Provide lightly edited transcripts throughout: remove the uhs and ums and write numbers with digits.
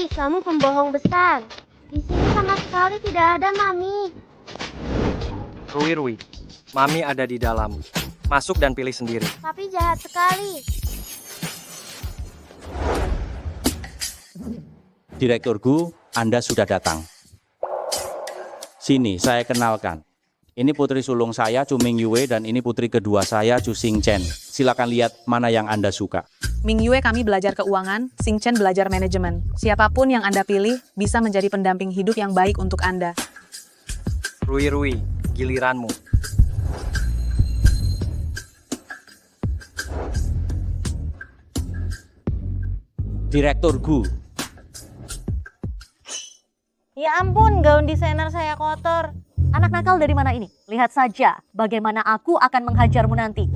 Ih, kamu pembohong besar. Di sini sama sekali tidak ada Mami. Rui, Mami ada di dalam. Masuk dan pilih sendiri. Tapi jahat sekali. Direktur Gu, Anda sudah datang. Sini, saya kenalkan. Ini putri sulung saya, Chu Ming Yue, dan ini putri kedua saya, Chu Xing Chen. Silakan lihat mana yang Anda suka. Ming Yue kami belajar keuangan, Xing Chen belajar manajemen. Siapapun yang Anda pilih bisa menjadi pendamping hidup yang baik untuk Anda. Rui, giliranmu. Direktur Gu, Ya ampun, gaun desainer saya kotor. Anak nakal dari mana ini? Lihat saja bagaimana aku akan menghajarmu nanti.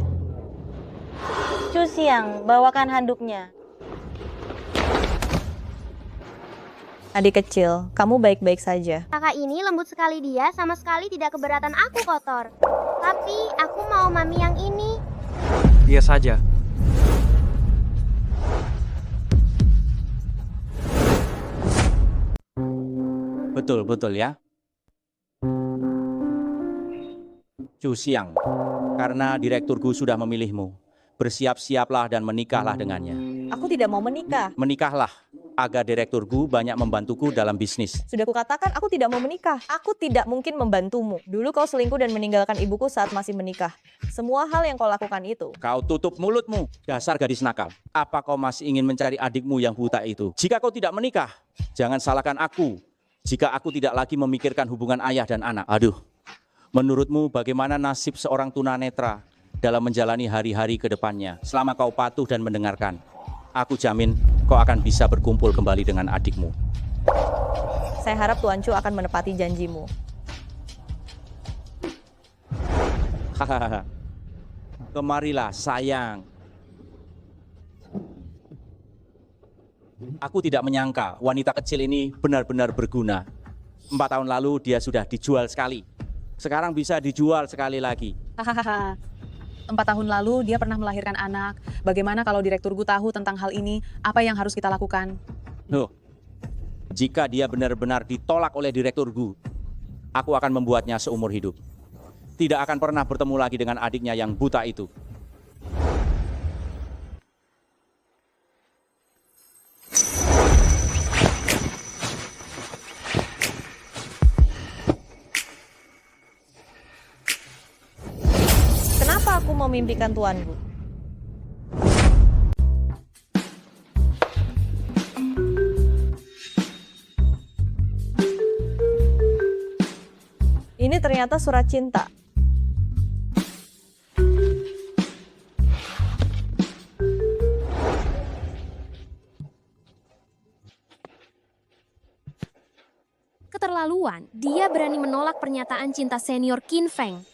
Chu Xiang, bawakan handuknya. Adik kecil, kamu baik-baik saja. Kakak ini lembut sekali dia, sama sekali tidak keberatan aku kotor. Tapi aku mau Mami yang ini. Dia saja. betul ya. Chu Xiang, karena Direktur Gu sudah memilihmu, bersiap-siaplah dan menikahlah dengannya. Aku tidak mau menikah. Menikahlah, agar Direktur Gu banyak membantuku dalam bisnis. Sudah kukatakan aku tidak mau menikah. Aku tidak mungkin membantumu. Dulu kau selingkuh dan meninggalkan ibuku saat masih menikah. Semua hal yang kau lakukan itu. Kau tutup mulutmu, dasar gadis nakal. Apa kau masih ingin mencari adikmu yang buta itu? Jika kau tidak menikah, jangan salahkan aku. Jika aku tidak lagi memikirkan hubungan ayah dan anak. Aduh, menurutmu bagaimana nasib seorang tunanetra dalam menjalani hari-hari ke depannya? Selama kau patuh dan mendengarkan, aku jamin kau akan bisa berkumpul kembali dengan adikmu. Saya harap Tuan Chu akan menepati janjimu. Hahaha. Kemarilah sayang. Aku tidak menyangka wanita kecil ini benar-benar berguna. 4 tahun lalu dia sudah dijual sekali. Sekarang bisa dijual sekali lagi. Hahaha. 4 tahun lalu dia pernah melahirkan anak. Bagaimana kalau Direktur Gu tahu tentang hal ini? Apa yang harus kita lakukan? Loh, jika dia benar-benar ditolak oleh Direktur Gu, aku akan membuatnya seumur hidup. Tidak akan pernah bertemu lagi dengan adiknya yang buta itu. Kenapa aku memimpikan Tuanku? Ini ternyata surat cinta. Keterlaluan, dia berani menolak pernyataan cinta senior Qin Feng.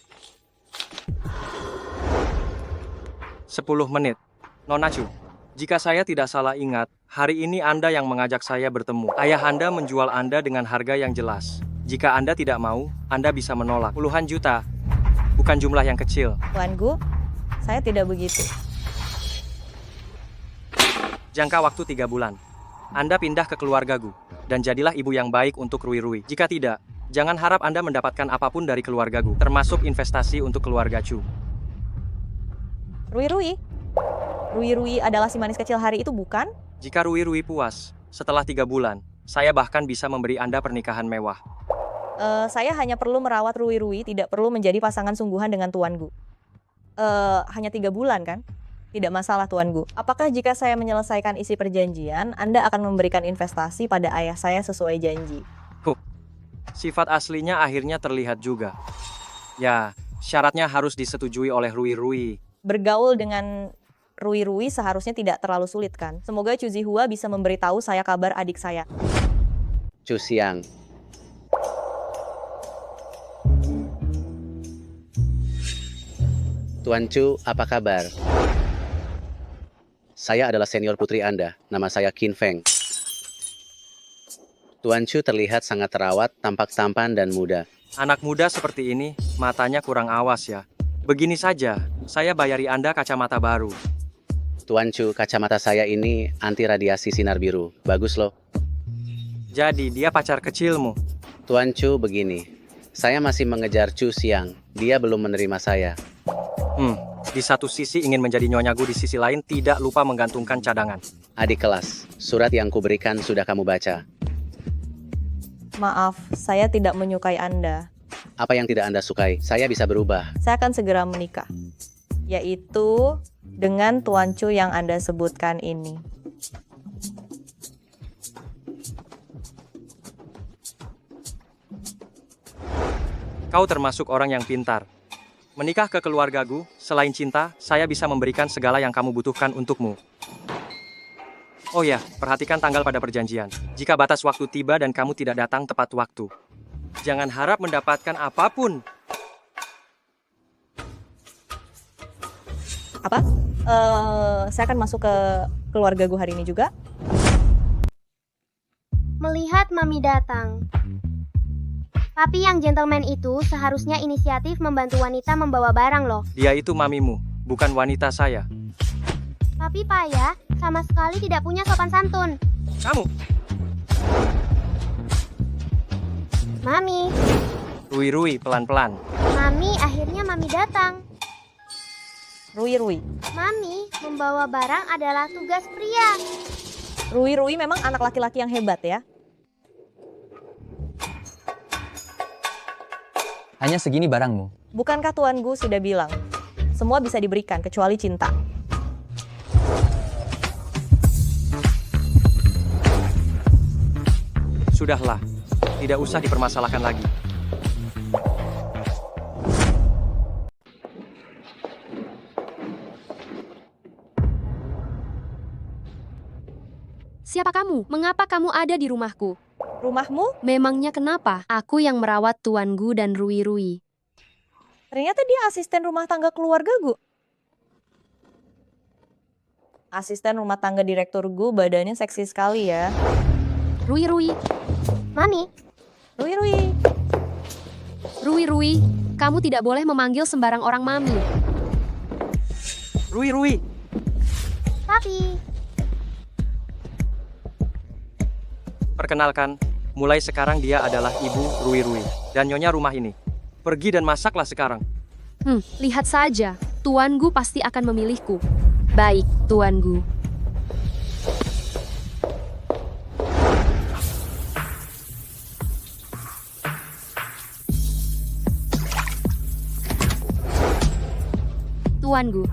10 menit. Nona Chu, jika saya tidak salah ingat, hari ini Anda yang mengajak saya bertemu. Ayah Anda menjual Anda dengan harga yang jelas. Jika Anda tidak mau, Anda bisa menolak. Puluhan juta, bukan jumlah yang kecil. Tuanku, saya tidak begitu. Jangka waktu 3 bulan. Anda pindah ke keluarga Gu, dan jadilah ibu yang baik untuk Rui. Jika tidak, jangan harap Anda mendapatkan apapun dari keluarga Gu, termasuk investasi untuk keluarga Chu. Rui adalah si manis kecil hari itu, bukan? Jika Rui puas, setelah 3 bulan, saya bahkan bisa memberi Anda pernikahan mewah. Saya hanya perlu merawat Rui, tidak perlu menjadi pasangan sungguhan dengan Tuan Gu. Hanya 3 bulan kan? Tidak masalah Tuan Gu. Apakah jika saya menyelesaikan isi perjanjian, Anda akan memberikan investasi pada ayah saya sesuai janji? Sifat aslinya akhirnya terlihat juga. Ya, syaratnya harus disetujui oleh Rui. Bergaul dengan Rui seharusnya tidak terlalu sulit kan? Semoga Chu Zihua bisa memberitahu saya kabar adik saya. Chu Xiang. Tuan Chu, apa kabar? Saya adalah senior putri Anda. Nama saya Qin Feng. Tuan Chu terlihat sangat terawat, tampak tampan dan muda. Anak muda seperti ini, matanya kurang awas ya. Begini saja, saya bayari Anda kacamata baru. Tuan Chu, kacamata saya ini anti radiasi sinar biru. Bagus loh. Jadi dia pacar kecilmu. Tuan Chu begini, saya masih mengejar Chu Xiang. Dia belum menerima saya. Di satu sisi ingin menjadi Nyonya Gu, di sisi lain tidak lupa menggantungkan cadangan. Adik kelas, surat yang kuberikan sudah kamu baca. Maaf, saya tidak menyukai Anda. Apa yang tidak Anda sukai? Saya bisa berubah. Saya akan segera menikah. Yaitu dengan Tuan Chu yang Anda sebutkan ini. Kau termasuk orang yang pintar. Menikah ke keluarga Gu, selain cinta, saya bisa memberikan segala yang kamu butuhkan untukmu. Oh ya, perhatikan tanggal pada perjanjian. Jika batas waktu tiba dan kamu tidak datang tepat waktu, jangan harap mendapatkan apapun. Apa? Saya akan masuk ke keluarga Gu hari ini juga. Melihat Mami datang. Papi yang gentleman itu seharusnya inisiatif membantu wanita membawa barang loh. Dia itu mamimu, bukan wanita saya. Tapi Paya sama sekali tidak punya sopan santun. Kamu, Mami, Rui, pelan-pelan. Mami, akhirnya Mami datang. Rui. Mami, membawa barang adalah tugas pria. Rui memang anak laki-laki yang hebat ya. Hanya segini barangmu. Bukankah Tuan Gu sudah bilang, semua bisa diberikan kecuali cinta. Sudahlah, tidak usah dipermasalahkan lagi. Siapa kamu? Mengapa kamu ada di rumahku? Rumahmu? Memangnya kenapa? Aku yang merawat Tuan Gu dan Rui. Ternyata dia asisten rumah tangga keluarga Gu. Asisten rumah tangga direktur Gu, badannya seksi sekali ya. Rui. Mami, Rui, kamu tidak boleh memanggil sembarang orang mami. Rui. Papi. Perkenalkan, mulai sekarang dia adalah Ibu Rui dan Nyonya rumah ini. Pergi dan masaklah sekarang. Lihat saja, Tuan Gu pasti akan memilihku. Baik, Tuan Gu. Tuan Gu,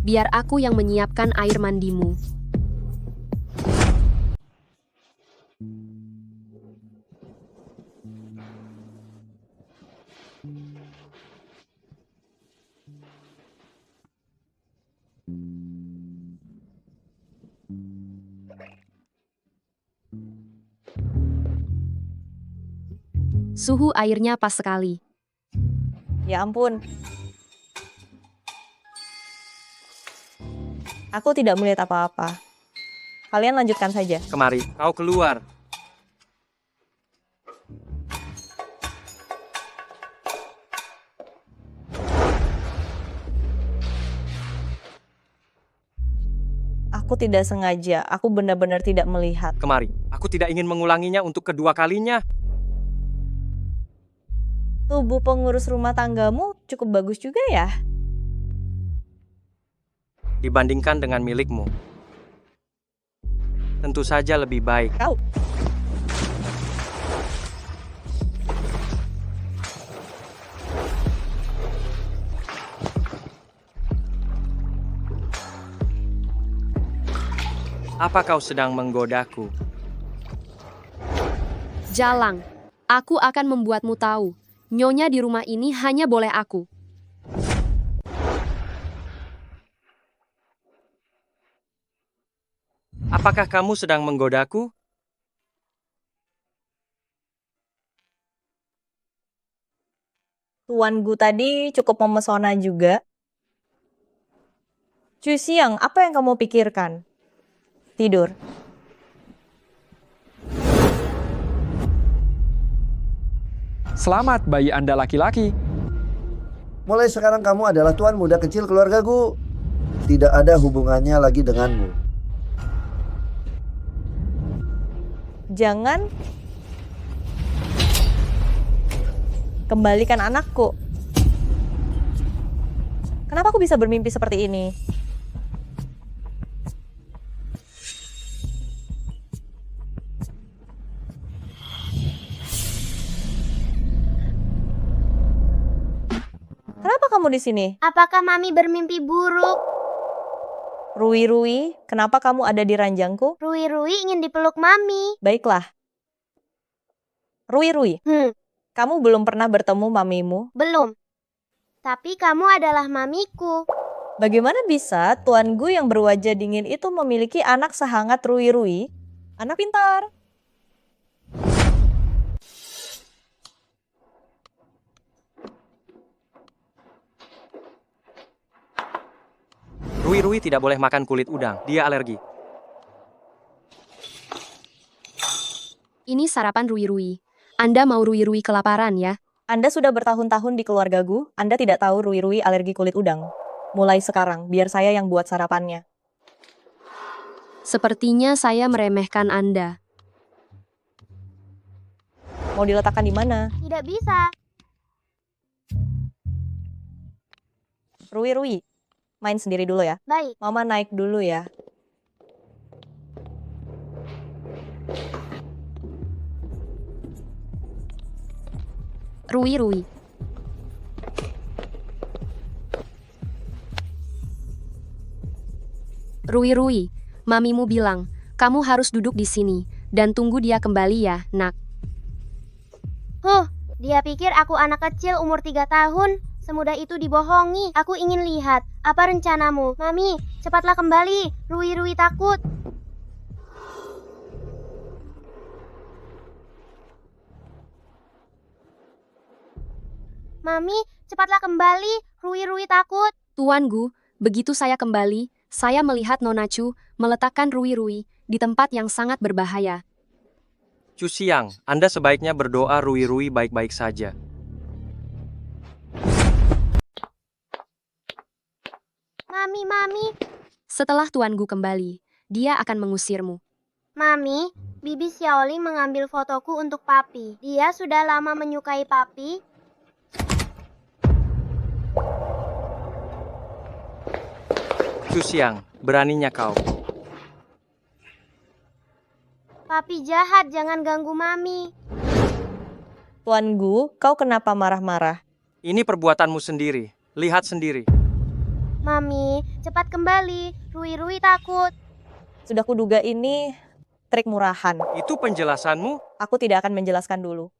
biar aku yang menyiapkan air mandimu. Suhu airnya pas sekali. Ya ampun. Aku tidak melihat apa-apa. Kalian lanjutkan saja. Kemari, kau keluar. Aku tidak sengaja. Aku benar-benar tidak melihat. Kemari, aku tidak ingin mengulanginya untuk kedua kalinya. Tubuh pengurus rumah tanggamu cukup bagus juga ya. Dibandingkan dengan milikmu, tentu saja lebih baik. Kau. Apa kau sedang menggodaku? Jalang, aku akan membuatmu tahu. Nyonya di rumah ini hanya boleh aku. Apakah kamu sedang menggodaku? Tuan Gu tadi cukup memesona juga. Chu Xiang, apa yang kamu pikirkan? Tidur. Selamat bayi Anda laki-laki. Mulai sekarang kamu adalah tuan muda kecil keluarga Gu. Tidak ada hubungannya lagi denganmu. Jangan kembalikan anakku. Kenapa aku bisa bermimpi seperti ini? Kenapa kamu di sini? Apakah Mami bermimpi buruk? Rui, kenapa kamu ada di ranjangku? Rui ingin dipeluk Mami. Baiklah. Rui, kamu belum pernah bertemu mamimu? Belum. Tapi kamu adalah mamiku. Bagaimana bisa tuanku yang berwajah dingin itu memiliki anak sehangat Rui? Anak pintar. Rui tidak boleh makan kulit udang, dia alergi. Ini sarapan Rui. Anda mau Rui kelaparan ya? Anda sudah bertahun-tahun di keluargaku, Anda tidak tahu Rui alergi kulit udang. Mulai sekarang, biar saya yang buat sarapannya. Sepertinya saya meremehkan Anda. Mau diletakkan di mana? Tidak bisa. Rui, main sendiri dulu ya. Baik. Mama naik dulu ya. Rui. Rui, mamimu bilang, kamu harus duduk di sini dan tunggu dia kembali ya, nak. Dia pikir aku anak kecil umur 3 tahun. Semudah itu dibohongi. Aku ingin lihat. Apa rencanamu? Mami, cepatlah kembali. Rui takut. Mami, cepatlah kembali. Rui takut. Tuanku, begitu saya kembali, saya melihat Nona Chu meletakkan Rui di tempat yang sangat berbahaya. Chu Xiang, Anda sebaiknya berdoa Rui baik-baik saja. Mami. Setelah tuanku kembali, dia akan mengusirmu. Mami, Bibi Xiaoling mengambil fotoku untuk Papi. Dia sudah lama menyukai Papi. Chu Xiang, beraninya kau. Papi jahat, jangan ganggu Mami. Tuanku, kau kenapa marah-marah? Ini perbuatanmu sendiri. Lihat sendiri. Mami, cepat kembali. Rui takut. Sudah kuduga ini trik murahan. Itu penjelasanmu? Aku tidak akan menjelaskan dulu.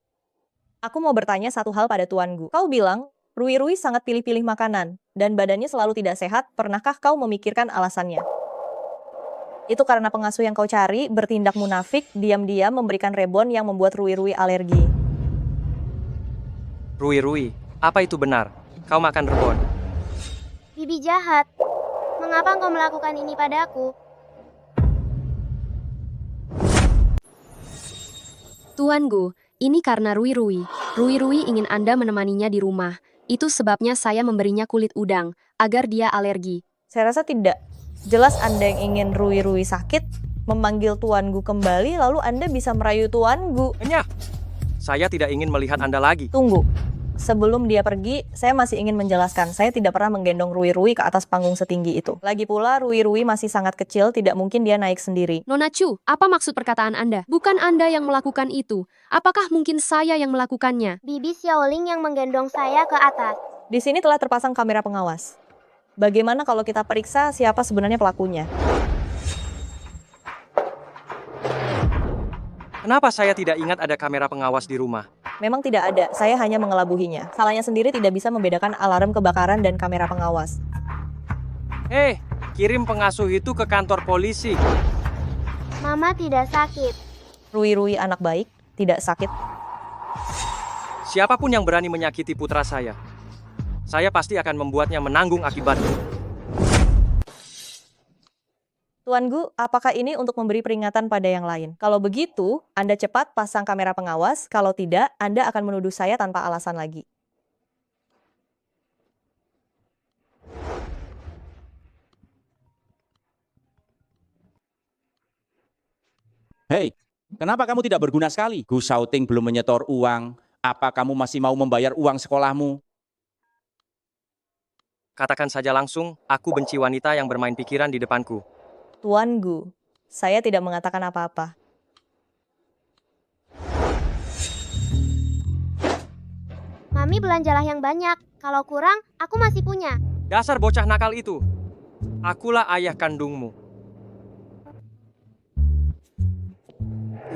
Aku mau bertanya satu hal pada tuanku. Kau bilang, Rui sangat pilih-pilih makanan, dan badannya selalu tidak sehat. Pernahkah kau memikirkan alasannya? Itu karena pengasuh yang kau cari bertindak munafik, diam-diam memberikan rebon yang membuat Rui alergi. Rui, apa itu benar? Kau makan rebon. Bibi jahat. Mengapa engkau melakukan ini padaku? Tuanku, ini karena Rui. Rui ingin Anda menemaninya di rumah. Itu sebabnya saya memberinya kulit udang, agar dia alergi. Saya rasa tidak. Jelas Anda yang ingin Rui sakit, memanggil tuanku kembali, lalu Anda bisa merayu tuanku. Enyah! Saya tidak ingin melihat Anda lagi. Tunggu. Sebelum dia pergi, saya masih ingin menjelaskan. Saya tidak pernah menggendong Rui ke atas panggung setinggi itu. Lagi pula, Rui masih sangat kecil, tidak mungkin dia naik sendiri. Nona Chu, apa maksud perkataan Anda? Bukan Anda yang melakukan itu. Apakah mungkin saya yang melakukannya? Bibi Xiaoling yang menggendong saya ke atas. Di sini telah terpasang kamera pengawas. Bagaimana kalau kita periksa siapa sebenarnya pelakunya? Kenapa saya tidak ingat ada kamera pengawas di rumah? Memang tidak ada, saya hanya mengelabuhinya. Salahnya sendiri tidak bisa membedakan alarm kebakaran dan kamera pengawas. Kirim pengasuh itu ke kantor polisi. Mama tidak sakit. Rui anak baik, tidak sakit. Siapapun yang berani menyakiti putra saya pasti akan membuatnya menanggung akibatnya. Tuanku, apakah ini untuk memberi peringatan pada yang lain? Kalau begitu, Anda cepat pasang kamera pengawas. Kalau tidak, Anda akan menuduh saya tanpa alasan lagi. Hei, Kenapa kamu tidak berguna sekali? Gu Shouting belum menyetor uang. Apa kamu masih mau membayar uang sekolahmu? Katakan saja langsung, aku benci wanita yang bermain pikiran di depanku. Tuan Gu, saya tidak mengatakan apa-apa. Mami belanjalah yang banyak. Kalau kurang, aku masih punya. Dasar bocah nakal itu. Akulah ayah kandungmu.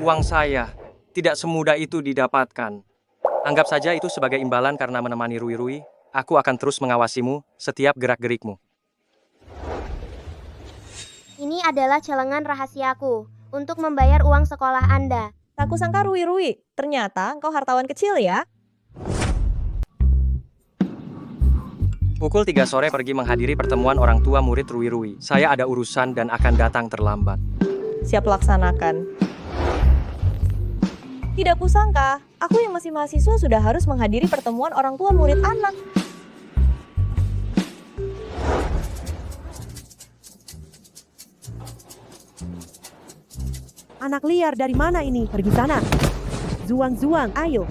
Uang saya tidak semudah itu didapatkan. Anggap saja itu sebagai imbalan karena menemani Rui-Rui. Aku akan terus mengawasimu setiap gerak-gerikmu. Ini adalah celengan rahasiaku untuk membayar uang sekolah Anda. Aku sangka Rui-Rui, ternyata engkau hartawan kecil ya. Pukul 3 sore pergi menghadiri pertemuan orang tua murid Rui-Rui. Saya ada urusan dan akan datang terlambat. Siap laksanakan. Tidak kusangka, aku yang masih mahasiswa sudah harus menghadiri pertemuan orang tua murid anak. Anak liar dari mana ini? Pergi sana. Zuang, ayo.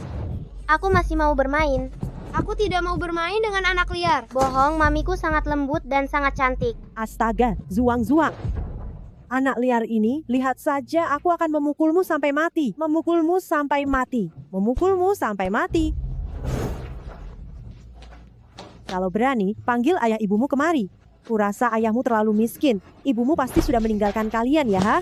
Aku masih mau bermain. Aku tidak mau bermain dengan anak liar. Bohong, mamiku sangat lembut dan sangat cantik. Astaga, Zuang. Anak liar ini, lihat saja aku akan memukulmu sampai mati. Memukulmu sampai mati. Kalau berani, panggil ayah ibumu kemari. Kurasa ayahmu terlalu miskin. Ibumu pasti sudah meninggalkan kalian ya, ha?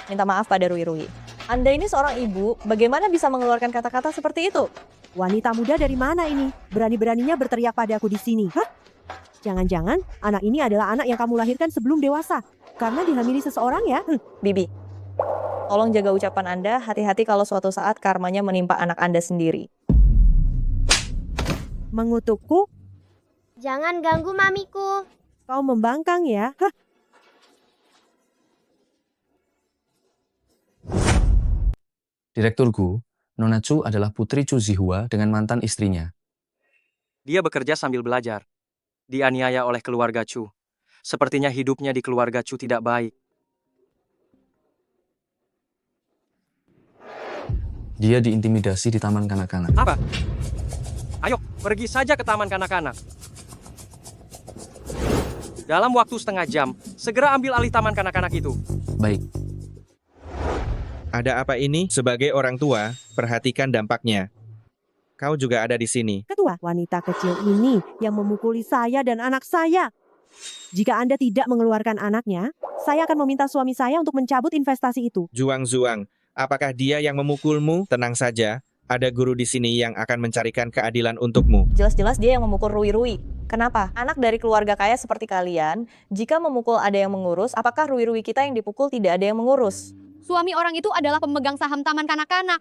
Minta maaf pada Rui-Rui. Anda ini seorang ibu, bagaimana bisa mengeluarkan kata-kata seperti itu? Wanita muda dari mana ini? Berani-beraninya berteriak padaku di sini. Hah? Jangan-jangan anak ini adalah anak yang kamu lahirkan sebelum dewasa. Karena dihamili seseorang ya? Bibi, tolong jaga ucapan Anda, hati-hati kalau suatu saat karmanya menimpa anak Anda sendiri. Mengutukku? Jangan ganggu mamiku. Kau membangkang ya? Hah? Direktur Gu, Nona Chu adalah putri Chu Zihua dengan mantan istrinya. Dia bekerja sambil belajar. Dianiaya oleh keluarga Chu. Sepertinya hidupnya di keluarga Chu tidak baik. Dia diintimidasi di taman kanak-kanak. Apa? Ayo, pergi saja ke taman kanak-kanak. Dalam waktu setengah jam, segera ambil alih taman kanak-kanak itu. Baik. Ada apa ini? Sebagai orang tua, perhatikan dampaknya. Kau juga ada di sini. Ketua, wanita kecil ini yang memukuli saya dan anak saya. Jika Anda tidak mengeluarkan anaknya, saya akan meminta suami saya untuk mencabut investasi itu. Zuang, apakah dia yang memukulmu? Tenang saja, ada guru di sini yang akan mencarikan keadilan untukmu. Jelas-jelas dia yang memukul Rui-Rui. Kenapa? Anak dari keluarga kaya seperti kalian, jika memukul ada yang mengurus, apakah Rui-Rui kita yang dipukul tidak ada yang mengurus? Suami orang itu adalah pemegang saham taman kanak-kanak.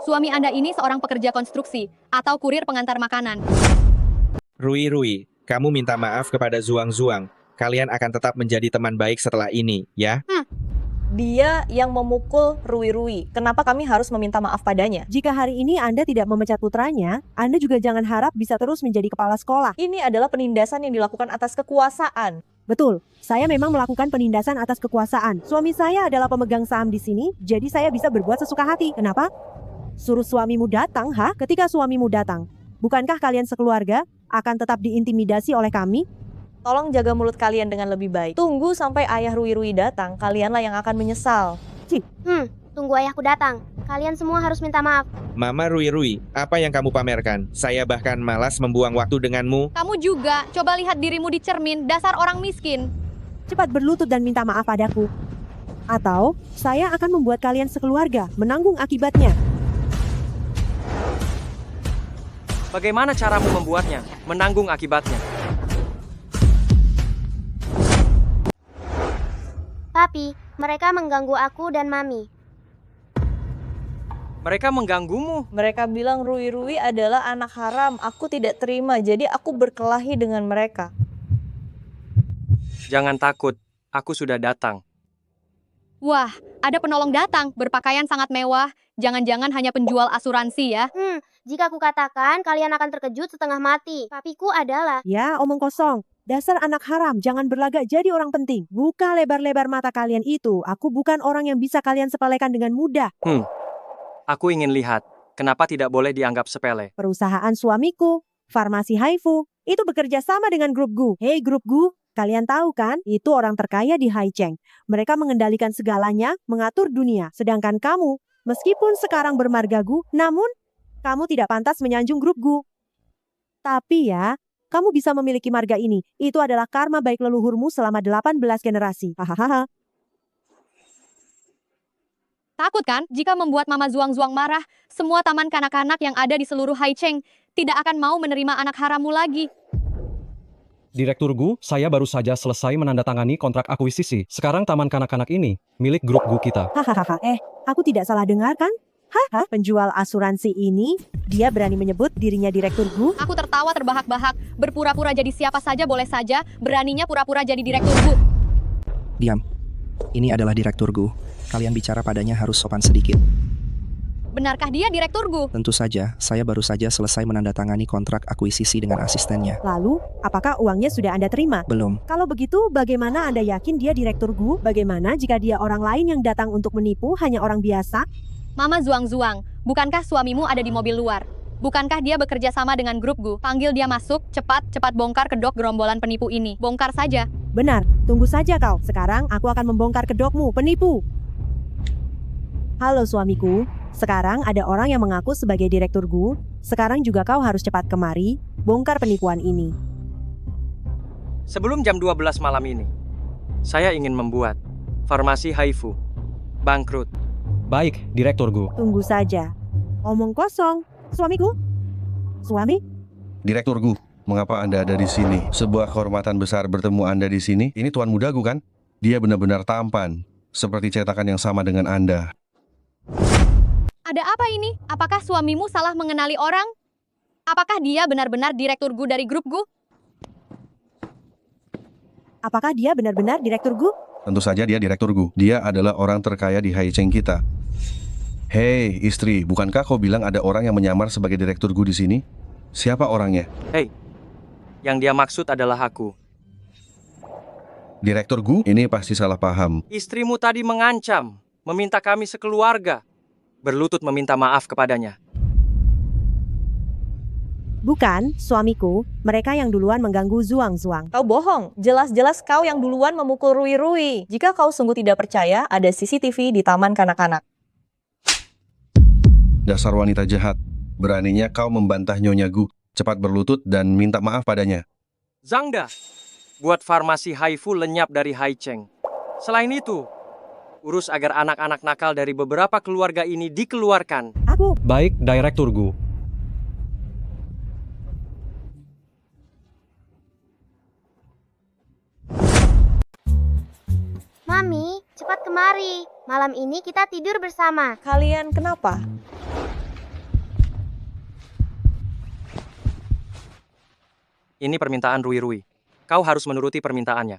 Suami Anda ini seorang pekerja konstruksi atau kurir pengantar makanan. Rui, kamu minta maaf kepada Zuang. Kalian akan tetap menjadi teman baik setelah ini, ya? Dia yang memukul Rui-Rui. Kenapa kami harus meminta maaf padanya? Jika hari ini Anda tidak memecat putranya, Anda juga jangan harap bisa terus menjadi kepala sekolah. Ini adalah penindasan yang dilakukan atas kekuasaan. Betul, saya memang melakukan penindasan atas kekuasaan. Suami saya adalah pemegang saham di sini, jadi saya bisa berbuat sesuka hati. Kenapa? Suruh suamimu datang, ha? Ketika suamimu datang, bukankah kalian sekeluarga akan tetap diintimidasi oleh kami? Tolong jaga mulut kalian dengan lebih baik. Tunggu sampai ayah Rui-Rui datang, kalianlah yang akan menyesal. Tunggu ayahku datang. Kalian semua harus minta maaf. Mama Rui, apa yang kamu pamerkan? Saya bahkan malas membuang waktu denganmu. Kamu juga, coba lihat dirimu di cermin, dasar orang miskin. Cepat berlutut dan minta maaf padaku. Atau, saya akan membuat kalian sekeluarga menanggung akibatnya. Bagaimana caramu membuatnya? Menanggung akibatnya. Papi, mereka mengganggu aku dan mami. Mereka mengganggumu. Mereka bilang Rui-Rui adalah anak haram. Aku tidak terima, jadi aku berkelahi dengan mereka. Jangan takut, aku sudah datang. Wah, ada penolong datang, berpakaian sangat mewah. Jangan-jangan hanya penjual asuransi ya. Jika aku katakan, kalian akan terkejut setengah mati. Papiku adalah... Ya, omong kosong. Dasar anak haram, jangan berlagak jadi orang penting. Buka lebar-lebar mata kalian itu. Aku bukan orang yang bisa kalian sepelekan dengan mudah. Aku ingin lihat, kenapa tidak boleh dianggap sepele? Perusahaan suamiku, Farmasi Haifu, itu bekerja sama dengan Grup Gu. Hei Grup Gu, kalian tahu kan, itu orang terkaya di Haicheng. Mereka mengendalikan segalanya, mengatur dunia. Sedangkan kamu, meskipun sekarang bermarga Gu, namun kamu tidak pantas menyanjung Grup Gu. Tapi ya, kamu bisa memiliki marga ini. Itu adalah karma baik leluhurmu selama 18 generasi. Hahaha. Takut kan jika membuat Mama Zuang-Zuang marah, semua taman kanak-kanak yang ada di seluruh Haicheng tidak akan mau menerima anak harammu lagi. Direktur Gu, saya baru saja selesai menandatangani kontrak akuisisi. Sekarang taman kanak-kanak ini milik grup Gu kita. Hahaha, aku tidak salah dengar kan? Hah? Penjual asuransi ini, dia berani menyebut dirinya Direktur Gu? Aku tertawa terbahak-bahak, berpura-pura jadi siapa saja boleh saja, beraninya pura-pura jadi Direktur Gu. Diam. Ini adalah Direktur Gu. Kalian bicara padanya harus sopan sedikit. Benarkah dia Direktur Gu? Tentu saja, saya baru saja selesai menandatangani kontrak akuisisi dengan asistennya. Lalu, apakah uangnya sudah Anda terima? Belum. Kalau begitu, bagaimana Anda yakin dia Direktur Gu? Bagaimana jika dia orang lain yang datang untuk menipu hanya orang biasa? Mama Zuang-Zuang, bukankah suamimu ada di mobil luar? Bukankah dia bekerja sama dengan grup Gu? Panggil dia masuk, cepat bongkar kedok gerombolan penipu ini. Bongkar saja. Benar, tunggu saja kau. Sekarang aku akan membongkar kedokmu, penipu. Halo suamiku, sekarang ada orang yang mengaku sebagai Direktur Gu. Sekarang juga kau harus cepat kemari, bongkar penipuan ini. Sebelum jam 12 malam ini, saya ingin membuat Farmasi Haifu bangkrut. Baik, Direktur Gu. Tunggu saja. Omong kosong. Suamiku? Suami? Direktur Gu, mengapa Anda ada di sini? Sebuah kehormatan besar bertemu Anda di sini. Ini Tuan Muda Gu kan? Dia benar-benar tampan, seperti cetakan yang sama dengan Anda. Ada apa ini? Apakah suamimu salah mengenali orang? Apakah dia benar-benar Direktur Gu dari grup Gu? Apakah dia benar-benar Direktur Gu? Tentu saja dia Direktur Gu. Dia adalah orang terkaya di Haicheng kita. Hei, istri, bukankah kau bilang ada orang yang menyamar sebagai Direktur Gu di sini? Siapa orangnya? Hei, yang dia maksud adalah aku. Direktur Gu? Ini pasti salah paham. Istrimu tadi mengancam, meminta kami sekeluarga berlutut meminta maaf kepadanya. Bukan, suamiku. Mereka yang duluan mengganggu Zuang-Zuang. Kau bohong. Jelas-jelas kau yang duluan memukul Rui-Rui. Jika kau sungguh tidak percaya, ada CCTV di taman kanak-kanak. Dasar wanita jahat. Beraninya kau membantah Nyonya Gu. Cepat berlutut dan minta maaf padanya. Zhangda, buat Farmasi Haifu lenyap dari Haicheng. Selain itu, urus agar anak-anak nakal dari beberapa keluarga ini dikeluarkan. Aku. Baik, Direktur Gu. Mami, cepat kemari. Malam ini kita tidur bersama. Kalian kenapa? Ini permintaan Rui-Rui. Kau harus menuruti permintaannya.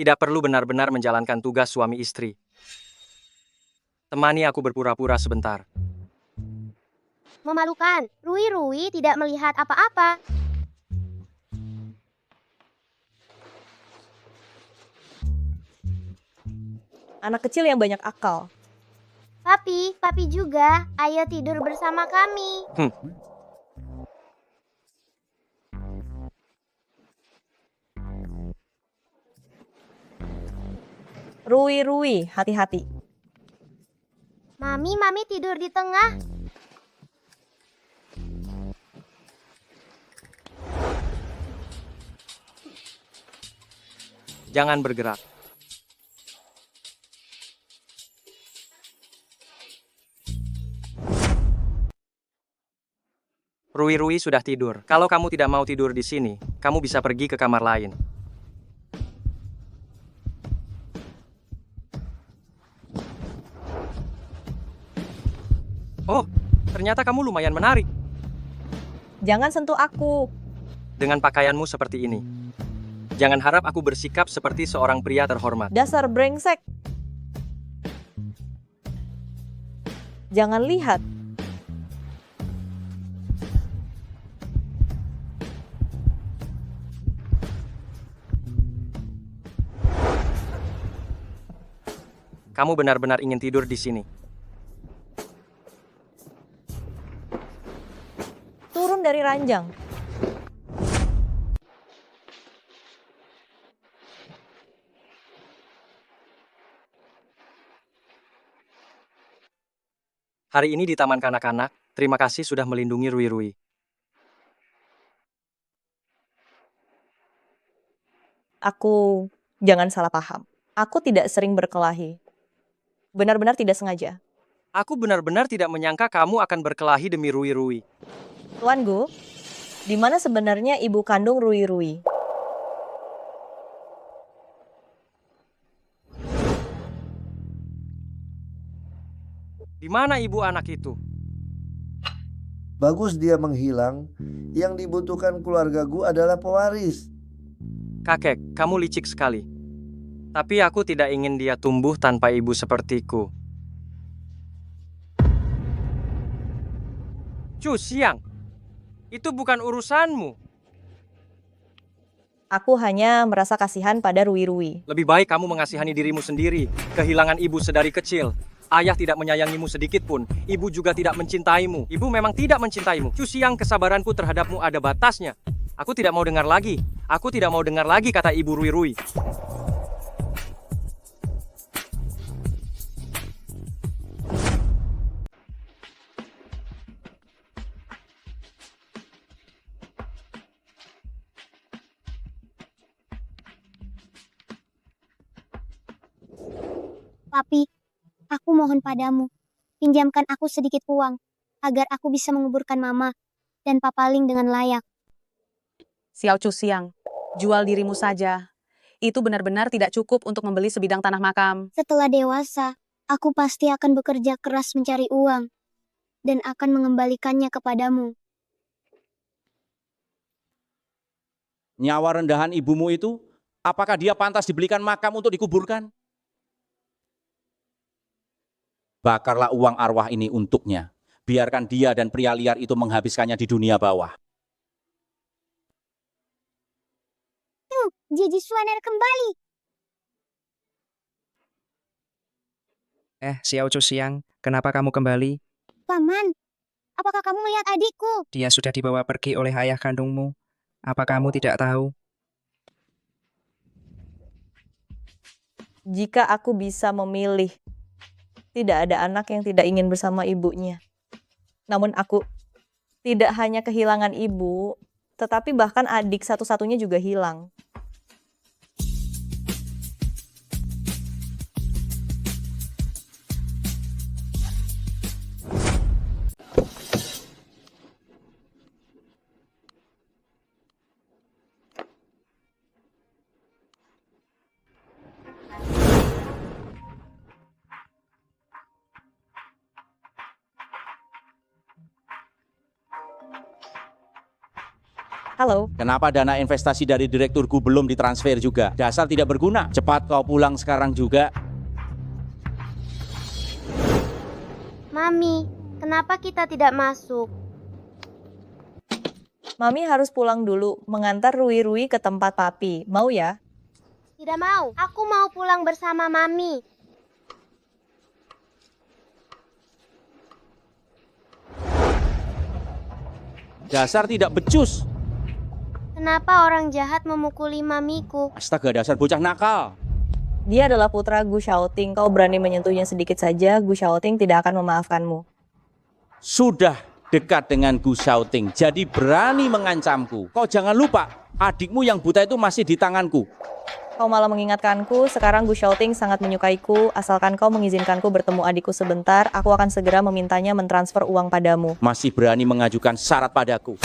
Tidak perlu benar-benar menjalankan tugas suami istri. Temani aku berpura-pura sebentar. Memalukan, Rui-Rui tidak melihat apa-apa. Anak kecil yang banyak akal. Papi juga. Ayo tidur bersama kami. Rui-Rui, hati-hati. Mami tidur di tengah. Jangan bergerak. Rui-Rui sudah tidur. Kalau kamu tidak mau tidur di sini, kamu bisa pergi ke kamar lain. Oh, ternyata kamu lumayan menarik. Jangan sentuh aku. Dengan pakaianmu seperti ini. Jangan harap aku bersikap seperti seorang pria terhormat. Dasar brengsek. Jangan lihat. kamu benar-benar ingin tidur di sini. Turun dari ranjang. Hari ini di Taman Kanak-kanak, terima kasih sudah melindungi Rui Rui. Aku jangan salah paham. Aku tidak sering berkelahi. Benar-benar tidak sengaja. Aku benar-benar tidak menyangka kamu akan berkelahi demi Rui Rui. Tuan Gu, di mana sebenarnya ibu kandung Rui Rui? Di mana ibu anak itu? Bagus dia menghilang. Yang dibutuhkan keluarga Gu adalah pewaris. Kakek, kamu licik sekali. Tapi aku tidak ingin dia tumbuh tanpa ibu sepertiku. Chu Xiang, itu bukan urusanmu. Aku hanya merasa kasihan pada Rui Rui. Lebih baik kamu mengasihani dirimu sendiri. Kehilangan ibu sedari kecil. Ayah tidak menyayangimu sedikit pun. Ibu juga tidak mencintaimu. Ibu memang tidak mencintaimu. Chu Xiang, kesabaranku terhadapmu ada batasnya. Aku tidak mau dengar lagi. Aku tidak mau dengar lagi kata ibu Rui Rui. Papi, aku mohon padamu, pinjamkan aku sedikit uang, agar aku bisa menguburkan Mama dan Papa Ling dengan layak. Xiao Chu Xiang, jual dirimu saja. Itu benar-benar tidak cukup untuk membeli sebidang tanah makam. Setelah dewasa, aku pasti akan bekerja keras mencari uang, dan akan mengembalikannya kepadamu. Nyawa rendahan ibumu itu, apakah dia pantas dibelikan makam untuk dikuburkan? Bakarlah uang arwah ini untuknya. Biarkan dia dan pria liar itu menghabiskannya di dunia bawah. Tuh, Jiji Suaner kembali. Xiao Chu Xiang, kenapa kamu kembali? Paman, apakah kamu melihat adikku? Dia sudah dibawa pergi oleh ayah kandungmu. Apa kamu tidak tahu? Jika aku bisa memilih, tidak ada anak yang tidak ingin bersama ibunya. Namun aku tidak hanya kehilangan ibu, tetapi bahkan adik satu-satunya juga hilang. Halo. Kenapa dana investasi dari direkturku belum ditransfer juga? Dasar tidak berguna. Cepat kau pulang sekarang juga. Mami, kenapa kita tidak masuk? Mami harus pulang dulu, mengantar Rui Rui ke tempat papi. Mau ya? Tidak mau. Aku mau pulang bersama Mami. Dasar tidak becus. Kenapa orang jahat memukuli mamiku? Astaga, dasar bocah nakal. Dia adalah putra Gu Shaoting. Kau berani menyentuhnya sedikit saja, Gu Shaoting tidak akan memaafkanmu. Sudah dekat dengan Gu Shaoting, jadi berani mengancamku. Kau jangan lupa, adikmu yang buta itu masih di tanganku. Kau malah mengingatkanku, sekarang Gu Shaoting sangat menyukaiku. Asalkan kau mengizinkanku bertemu adikku sebentar, aku akan segera memintanya mentransfer uang padamu. Masih berani mengajukan syarat padaku.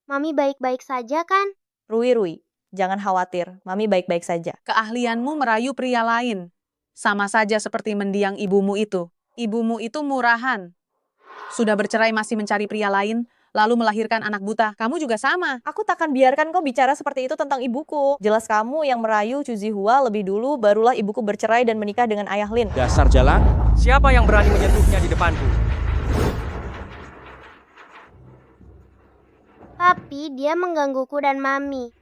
Mami baik-baik saja kan? Rui Rui, jangan khawatir, Mami baik-baik saja. Keahlianmu merayu pria lain. Sama saja seperti mendiang ibumu itu. Ibumu itu murahan. Sudah bercerai masih mencari pria lain, lalu melahirkan anak buta. Kamu juga sama. Aku takkan biarkan kau bicara seperti itu tentang ibuku. Jelas kamu yang merayu Chu Zihua lebih dulu, barulah ibuku bercerai dan menikah dengan ayah Lin. Dasar jalan. Siapa yang berani menyentuhnya di depanku? Papi, dia menggangguku dan Mami.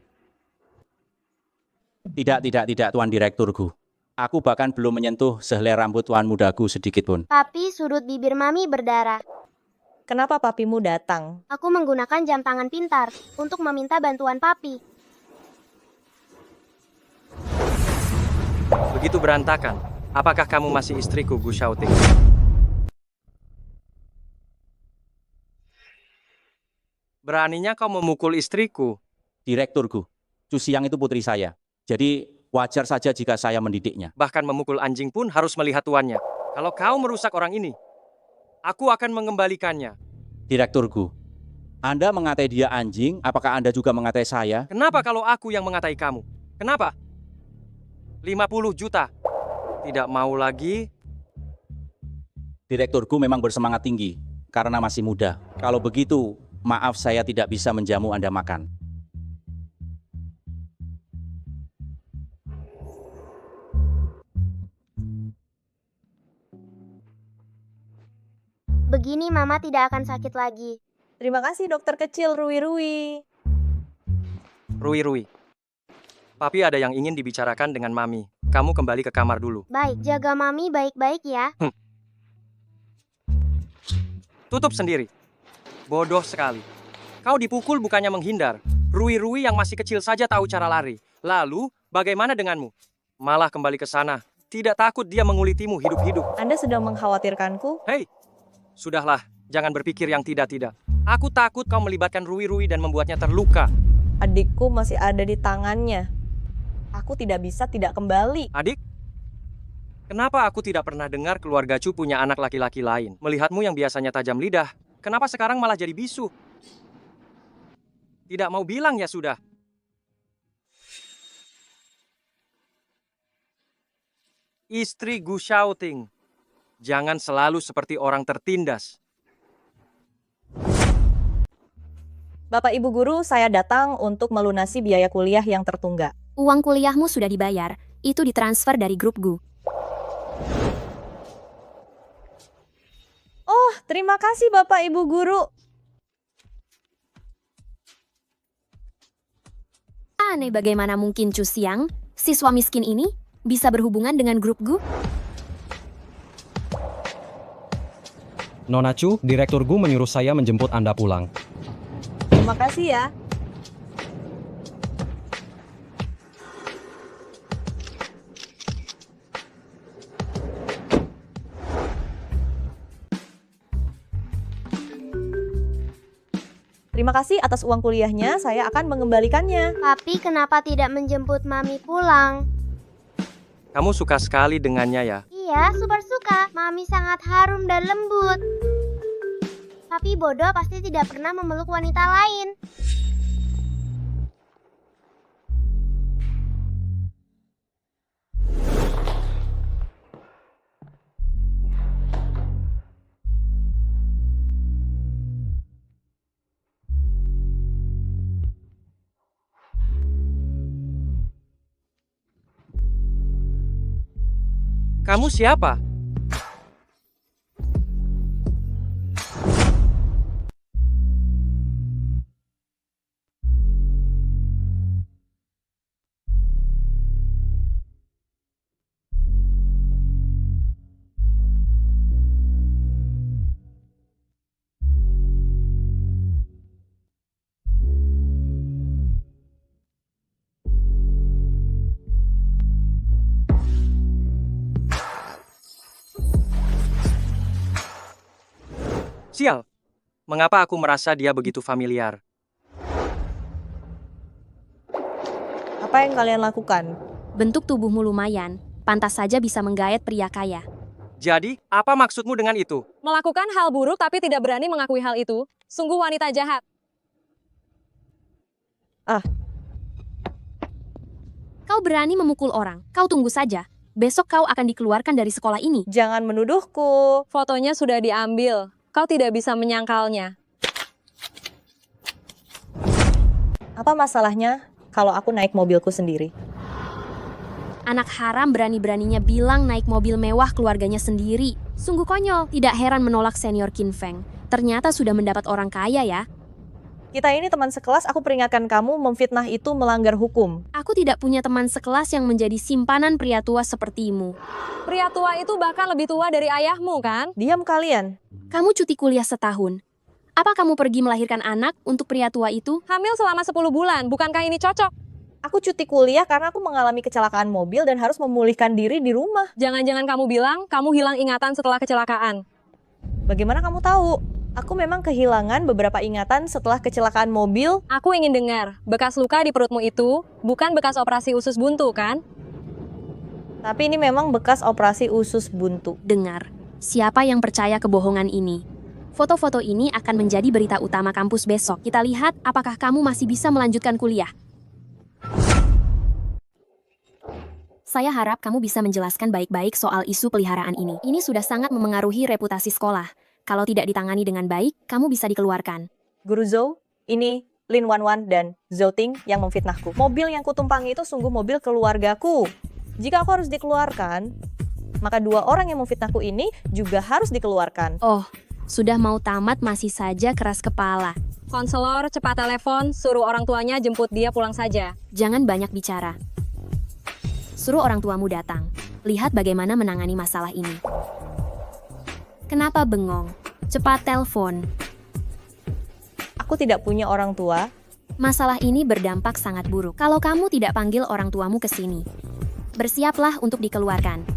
Tidak, Tuan Direkturku. Aku bahkan belum menyentuh sehelai rambut tuan mudaku sedikit pun. Papi, sudut bibir Mami berdarah. Kenapa papimu datang? Aku menggunakan jam tangan pintar untuk meminta bantuan Papi. Begitu berantakan. Apakah kamu masih istriku, Gu Xiaoting? Beraninya kau memukul istriku. Direkturku, Chu Xiang itu putri saya. Jadi wajar saja jika saya mendidiknya. Bahkan memukul anjing pun harus melihat tuannya. Kalau kau merusak orang ini, aku akan mengembalikannya. Direkturku, Anda mengatai dia anjing, apakah Anda juga mengatai saya? Kenapa kalau aku yang mengatai kamu? Kenapa? 50 juta. Tidak mau lagi? Direkturku memang bersemangat tinggi karena masih muda. Kalau begitu, maaf saya tidak bisa menjamu Anda makan. Begini Mama tidak akan sakit lagi. Terima kasih dokter kecil Rui. Rui. Papi ada yang ingin dibicarakan dengan Mami. Kamu kembali ke kamar dulu. Baik, jaga Mami baik-baik ya. Tutup sendiri. Bodoh sekali. Kau dipukul bukannya menghindar. Rui yang masih kecil saja tahu cara lari. Lalu, bagaimana denganmu? Malah kembali ke sana. Tidak takut dia mengulitimu hidup-hidup. Anda sedang mengkhawatirkanku? Hei, sudahlah. Jangan berpikir yang tidak-tidak. Aku takut kau melibatkan Rui dan membuatnya terluka. Adikku masih ada di tangannya. Aku tidak bisa tidak kembali. Adik? Kenapa aku tidak pernah dengar keluarga Chu punya anak laki-laki lain? Melihatmu yang biasanya tajam lidah, kenapa sekarang malah jadi bisu? Tidak mau bilang ya sudah. Istri Gu Xiaoting, jangan selalu seperti orang tertindas. Bapak Ibu Guru, saya datang untuk melunasi biaya kuliah yang tertunggak. Uang kuliahmu sudah dibayar, itu ditransfer dari grup Gu. Oh, terima kasih Bapak Ibu Guru. Aneh bagaimana mungkin Chu Xiang, siswa miskin ini, bisa berhubungan dengan grup Gu? Nona Chu, Direktur Gu menyuruh saya menjemput Anda pulang. Terima kasih ya. Terima kasih atas uang kuliahnya, saya akan mengembalikannya. Papi kenapa tidak menjemput Mami pulang? Kamu suka sekali dengannya ya? Iya, super suka. Mami sangat harum dan lembut. Tapi bodoh pasti tidak pernah memeluk wanita lain. Kamu siapa? Sial, mengapa aku merasa dia begitu familiar? Apa yang kalian lakukan? Bentuk tubuhmu lumayan, pantas saja bisa menggayat pria kaya. Jadi, apa maksudmu dengan itu? Melakukan hal buruk tapi tidak berani mengakui hal itu. Sungguh wanita jahat. Kau berani memukul orang, kau tunggu saja. Besok kau akan dikeluarkan dari sekolah ini. Jangan menuduhku. Fotonya sudah diambil. Kau tidak bisa menyangkalnya. Apa masalahnya kalau aku naik mobilku sendiri? Anak haram berani-beraninya bilang naik mobil mewah keluarganya sendiri. Sungguh konyol, tidak heran menolak senior Qin Feng. Ternyata sudah mendapat orang kaya ya. Kita ini teman sekelas, aku peringatkan kamu memfitnah itu melanggar hukum. Aku tidak punya teman sekelas yang menjadi simpanan pria tua sepertimu. Pria tua itu bahkan lebih tua dari ayahmu, kan? Diam kalian. Kamu cuti kuliah setahun. Apa kamu pergi melahirkan anak untuk pria tua itu? Hamil selama 10 bulan, bukankah ini cocok? Aku cuti kuliah karena aku mengalami kecelakaan mobil dan harus memulihkan diri di rumah. Jangan-jangan kamu bilang kamu hilang ingatan setelah kecelakaan. Bagaimana kamu tahu? Aku memang kehilangan beberapa ingatan setelah kecelakaan mobil. Aku ingin dengar, bekas luka di perutmu itu bukan bekas operasi usus buntu, kan? Tapi ini memang bekas operasi usus buntu. Dengar, siapa yang percaya kebohongan ini? Foto-foto ini akan menjadi berita utama kampus besok. Kita lihat apakah kamu masih bisa melanjutkan kuliah. Saya harap kamu bisa menjelaskan baik-baik soal isu peliharaan ini. Ini sudah sangat memengaruhi reputasi sekolah. Kalau tidak ditangani dengan baik, kamu bisa dikeluarkan. Guru Zhou, ini Lin Wanwan dan Zhou Ting yang memfitnahku. Mobil yang kutumpangi itu sungguh mobil keluargaku. Jika aku harus dikeluarkan, maka dua orang yang memfitnahku ini juga harus dikeluarkan. Oh, sudah mau tamat masih saja keras kepala. Konselor, cepat telepon, suruh orang tuanya jemput dia pulang saja. Jangan banyak bicara. Suruh orang tuamu datang. Lihat bagaimana menangani masalah ini. Kenapa bengong? Cepat telepon. Aku tidak punya orang tua. Masalah ini berdampak sangat buruk kalau kamu tidak panggil orang tuamu ke sini. Bersiaplah untuk dikeluarkan.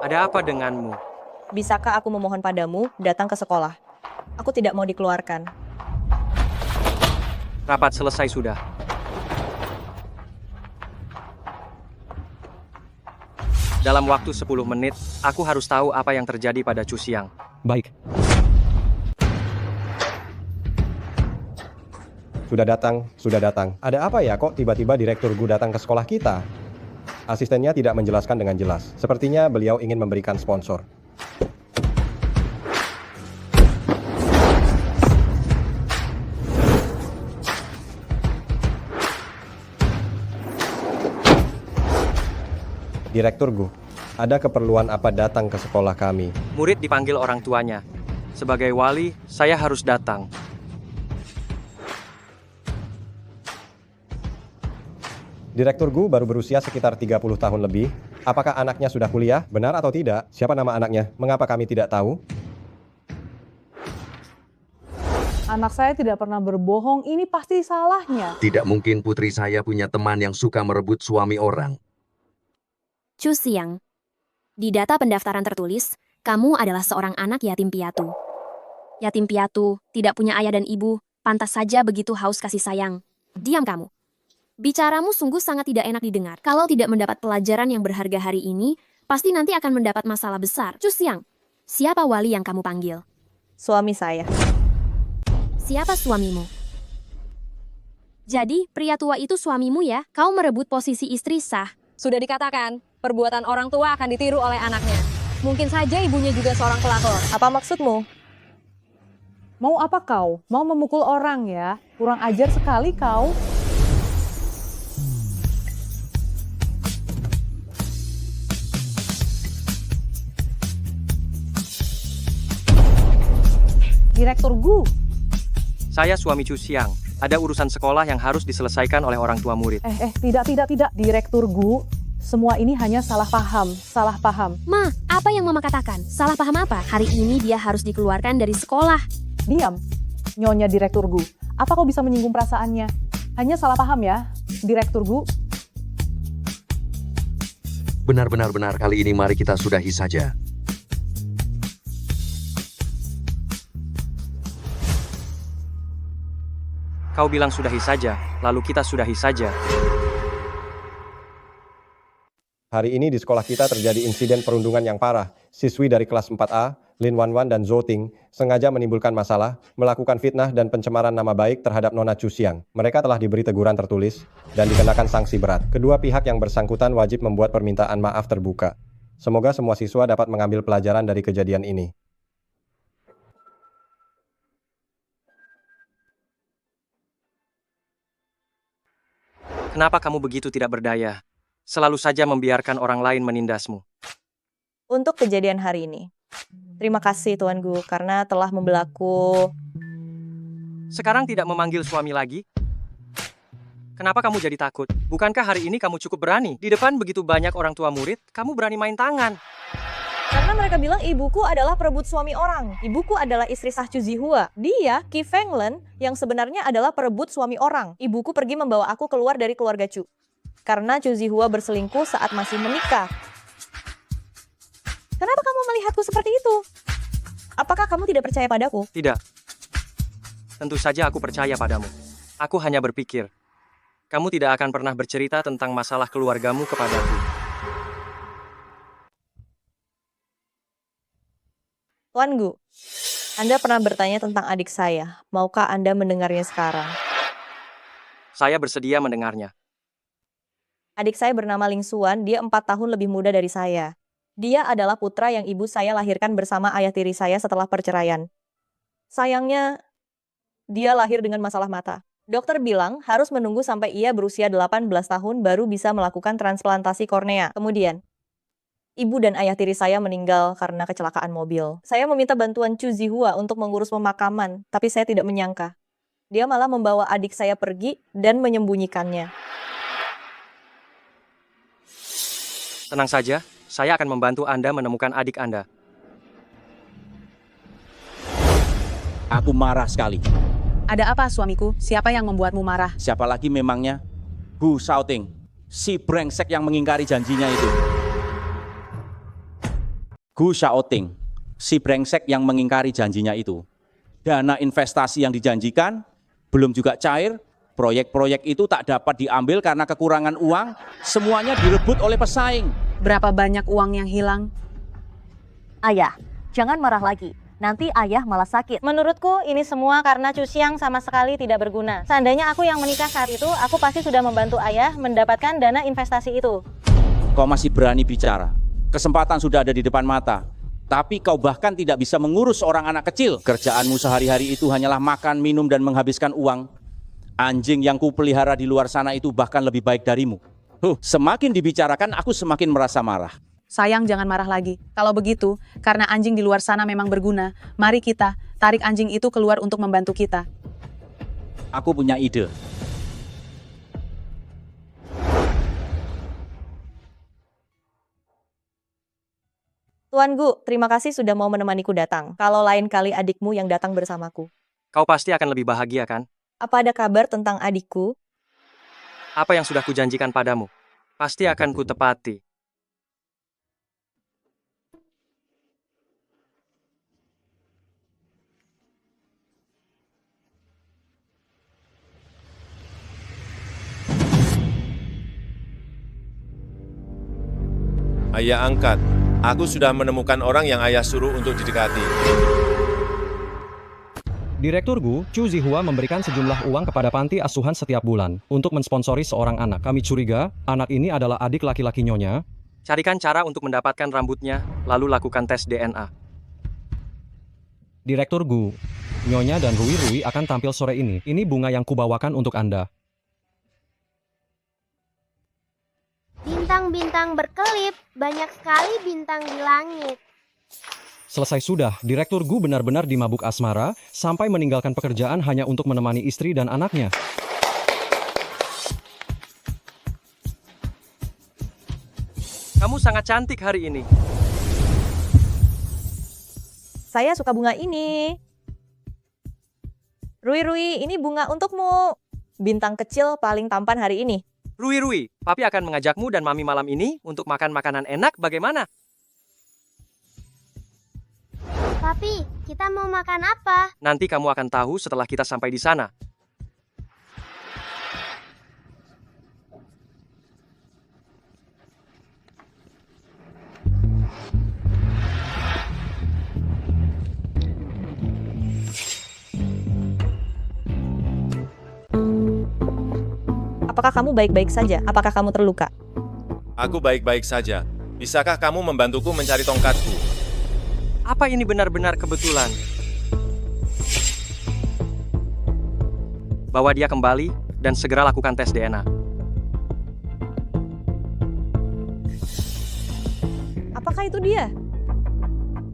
Ada apa denganmu? Bisakah aku memohon padamu datang ke sekolah? Aku tidak mau dikeluarkan. Rapat selesai sudah. Dalam waktu 10 menit, aku harus tahu apa yang terjadi pada Chu Xiang. Baik. Sudah datang. Ada apa ya kok tiba-tiba Direktur Gu datang ke sekolah kita? Asistennya tidak menjelaskan dengan jelas. Sepertinya beliau ingin memberikan sponsor. Direktur Gu, ada keperluan apa datang ke sekolah kami? Murid dipanggil orang tuanya. Sebagai wali, saya harus datang. Direktur Gu baru berusia sekitar 30 tahun lebih. Apakah anaknya sudah kuliah? Benar atau tidak? Siapa nama anaknya? Mengapa kami tidak tahu? Anak saya tidak pernah berbohong, ini pasti salahnya. Tidak mungkin putri saya punya teman yang suka merebut suami orang. Chu Xiang, di data pendaftaran tertulis, kamu adalah seorang anak yatim piatu. Yatim piatu, tidak punya ayah dan ibu, pantas saja begitu haus kasih sayang. Diam kamu. Bicaramu sungguh sangat tidak enak didengar. Kalau tidak mendapat pelajaran yang berharga hari ini, pasti nanti akan mendapat masalah besar. Chu Xiang, siapa wali yang kamu panggil? Suami saya. Siapa suamimu? Jadi, pria tua itu suamimu ya? Kau merebut posisi istri sah. Sudah dikatakan, perbuatan orang tua akan ditiru oleh anaknya. Mungkin saja ibunya juga seorang pelakor. Apa maksudmu? Mau apa kau? Mau memukul orang ya? Kurang ajar sekali kau. Direktur Gu. Saya suami Chu Xiang. Ada urusan sekolah yang harus diselesaikan oleh orang tua murid. Tidak. Direktur Gu, semua ini hanya salah paham. Ma, apa yang Mama katakan? Salah paham apa? Hari ini dia harus dikeluarkan dari sekolah. Diam, Nyonya Direktur Gu. Apa kau bisa menyinggung perasaannya? Hanya salah paham ya, Direktur Gu. Benar, kali ini mari kita sudahi saja. Kau bilang sudahi saja, lalu kita sudahi saja. Hari ini di sekolah kita terjadi insiden perundungan yang parah. Siswi dari kelas 4A, Lin Wanwan dan Zhou Ting, sengaja menimbulkan masalah, melakukan fitnah dan pencemaran nama baik terhadap Nona Chu Xiang. Mereka telah diberi teguran tertulis dan dikenakan sanksi berat. Kedua pihak yang bersangkutan wajib membuat permintaan maaf terbuka. Semoga semua siswa dapat mengambil pelajaran dari kejadian ini. Kenapa kamu begitu tidak berdaya? Selalu saja membiarkan orang lain menindasmu. Untuk kejadian hari ini, terima kasih Tuan Gu karena telah membelaku. Sekarang tidak memanggil suami lagi? Kenapa kamu jadi takut? Bukankah hari ini kamu cukup berani? Di depan begitu banyak orang tua murid, kamu berani main tangan. Karena mereka bilang ibuku adalah perebut suami orang. Ibuku adalah istri sah Chu Zihua. Dia, Qi Fenglen, yang sebenarnya adalah perebut suami orang. Ibuku pergi membawa aku keluar dari keluarga Chu. Karena Chu Zihua berselingkuh saat masih menikah. Kenapa kamu melihatku seperti itu? Apakah kamu tidak percaya padaku? Tidak. Tentu saja aku percaya padamu. Aku hanya berpikir, kamu tidak akan pernah bercerita tentang masalah keluargamu kepadaku. Tuan Gu, Anda pernah bertanya tentang adik saya. Maukah Anda mendengarnya sekarang? Saya bersedia mendengarnya. Adik saya bernama Ling Xuan, dia 4 tahun lebih muda dari saya. Dia adalah putra yang ibu saya lahirkan bersama ayah tiri saya setelah perceraian. Sayangnya, dia lahir dengan masalah mata. Dokter bilang harus menunggu sampai ia berusia 18 tahun baru bisa melakukan transplantasi kornea. Kemudian, ibu dan ayah tiri saya meninggal karena kecelakaan mobil. Saya meminta bantuan Chu Zihua untuk mengurus pemakaman, tapi saya tidak menyangka. Dia malah membawa adik saya pergi dan menyembunyikannya. Tenang saja, saya akan membantu Anda menemukan adik Anda. Aku marah sekali. Ada apa suamiku? Siapa yang membuatmu marah? Siapa lagi memangnya? Gu Shaoting, si brengsek yang mengingkari janjinya itu. Gu Shaoting, si brengsek yang mengingkari janjinya itu. Dana investasi yang dijanjikan belum juga cair, proyek-proyek itu tak dapat diambil karena kekurangan uang, semuanya direbut oleh pesaing. Berapa banyak uang yang hilang? Ayah, jangan marah lagi. Nanti ayah malah sakit. Menurutku ini semua karena Chu Xiang sama sekali tidak berguna. Seandainya aku yang menikah saat itu, aku pasti sudah membantu ayah mendapatkan dana investasi itu. Kau masih berani bicara. Kesempatan sudah ada di depan mata. Tapi kau bahkan tidak bisa mengurus orang anak kecil. Kerjaanmu sehari-hari itu hanyalah makan, minum, dan menghabiskan uang. Anjing yang kupelihara di luar sana itu bahkan lebih baik darimu. Semakin dibicarakan aku semakin merasa marah. Sayang, jangan marah lagi. Kalau begitu, karena anjing di luar sana memang berguna, mari kita tarik anjing itu keluar untuk membantu kita. Aku punya ide. Tuan Gu, terima kasih sudah mau menemaniku datang. Kalau lain kali adikmu yang datang bersamaku. Kau pasti akan lebih bahagia, kan? Apa ada kabar tentang adikku? Apa yang sudah kujanjikan padamu, pasti akan kutepati. Ayah angkat, aku sudah menemukan orang yang ayah suruh untuk didekati. Direktur Gu, Chu Zihua memberikan sejumlah uang kepada panti asuhan setiap bulan untuk mensponsori seorang anak. Kami curiga, anak ini adalah adik laki-laki Nyonya. Carikan cara untuk mendapatkan rambutnya, lalu lakukan tes DNA. Direktur Gu, Nyonya dan Rui akan tampil sore ini. Ini bunga yang kubawakan untuk Anda. Bintang-bintang berkelip, banyak sekali bintang di langit. Selesai sudah, Direktur Gu benar-benar dimabuk asmara, sampai meninggalkan pekerjaan hanya untuk menemani istri dan anaknya. Kamu sangat cantik hari ini. Saya suka bunga ini. Rui, ini bunga untukmu. Bintang kecil paling tampan hari ini. Rui, Papi akan mengajakmu dan Mami malam ini untuk makan makanan enak, bagaimana? Papi, kita mau makan apa? Nanti kamu akan tahu setelah kita sampai di sana. Apakah kamu baik-baik saja? Apakah kamu terluka? Aku baik-baik saja. Bisakah kamu membantuku mencari tongkatku? Apa ini benar-benar kebetulan? Bawa dia kembali dan segera lakukan tes DNA. apakah itu dia?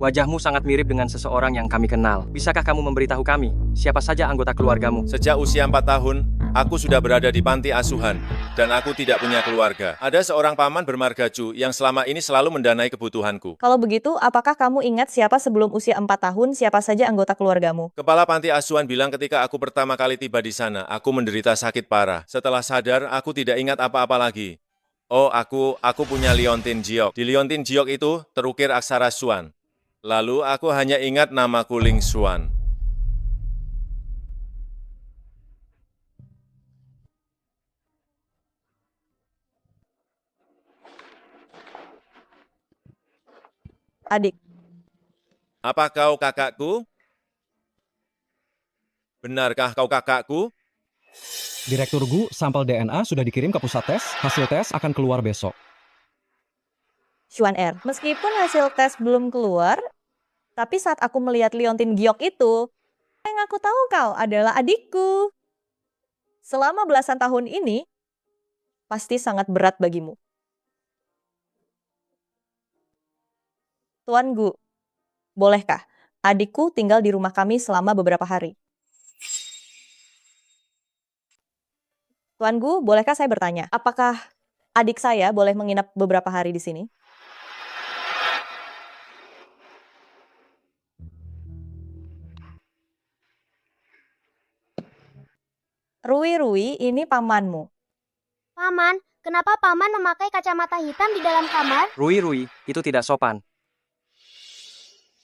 Wajahmu sangat mirip dengan seseorang yang kami kenal. Bisakah kamu memberitahu kami, siapa saja anggota keluargamu? Sejak usia 4 tahun, aku sudah berada di panti asuhan, dan aku tidak punya keluarga. Ada seorang paman bermarga Chu yang selama ini selalu mendanai kebutuhanku. Kalau begitu, apakah kamu ingat siapa sebelum usia 4 tahun, siapa saja anggota keluargamu? Kepala panti asuhan bilang ketika aku pertama kali tiba di sana, aku menderita sakit parah. Setelah sadar, aku tidak ingat apa-apa lagi. Oh, aku punya liontin jiok. Di liontin jiok itu terukir aksara Xuan. Lalu aku hanya ingat namaku Ling Xuan. Adik. Apa kau kakakku? Benarkah kau kakakku? Direktur Gu, sampel DNA sudah dikirim ke pusat tes. Hasil tes akan keluar besok. Xuan R. Meskipun hasil tes belum keluar, tapi saat aku melihat liontin giok itu, yang aku tahu kau adalah adikku. Selama belasan tahun ini, pasti sangat berat bagimu. Tuan Gu, bolehkah adikku tinggal di rumah kami selama beberapa hari? Tuan Gu, bolehkah saya bertanya, apakah adik saya boleh menginap beberapa hari di sini? Rui, ini pamanmu. Paman, kenapa paman memakai kacamata hitam di dalam kamar? Rui, itu tidak sopan.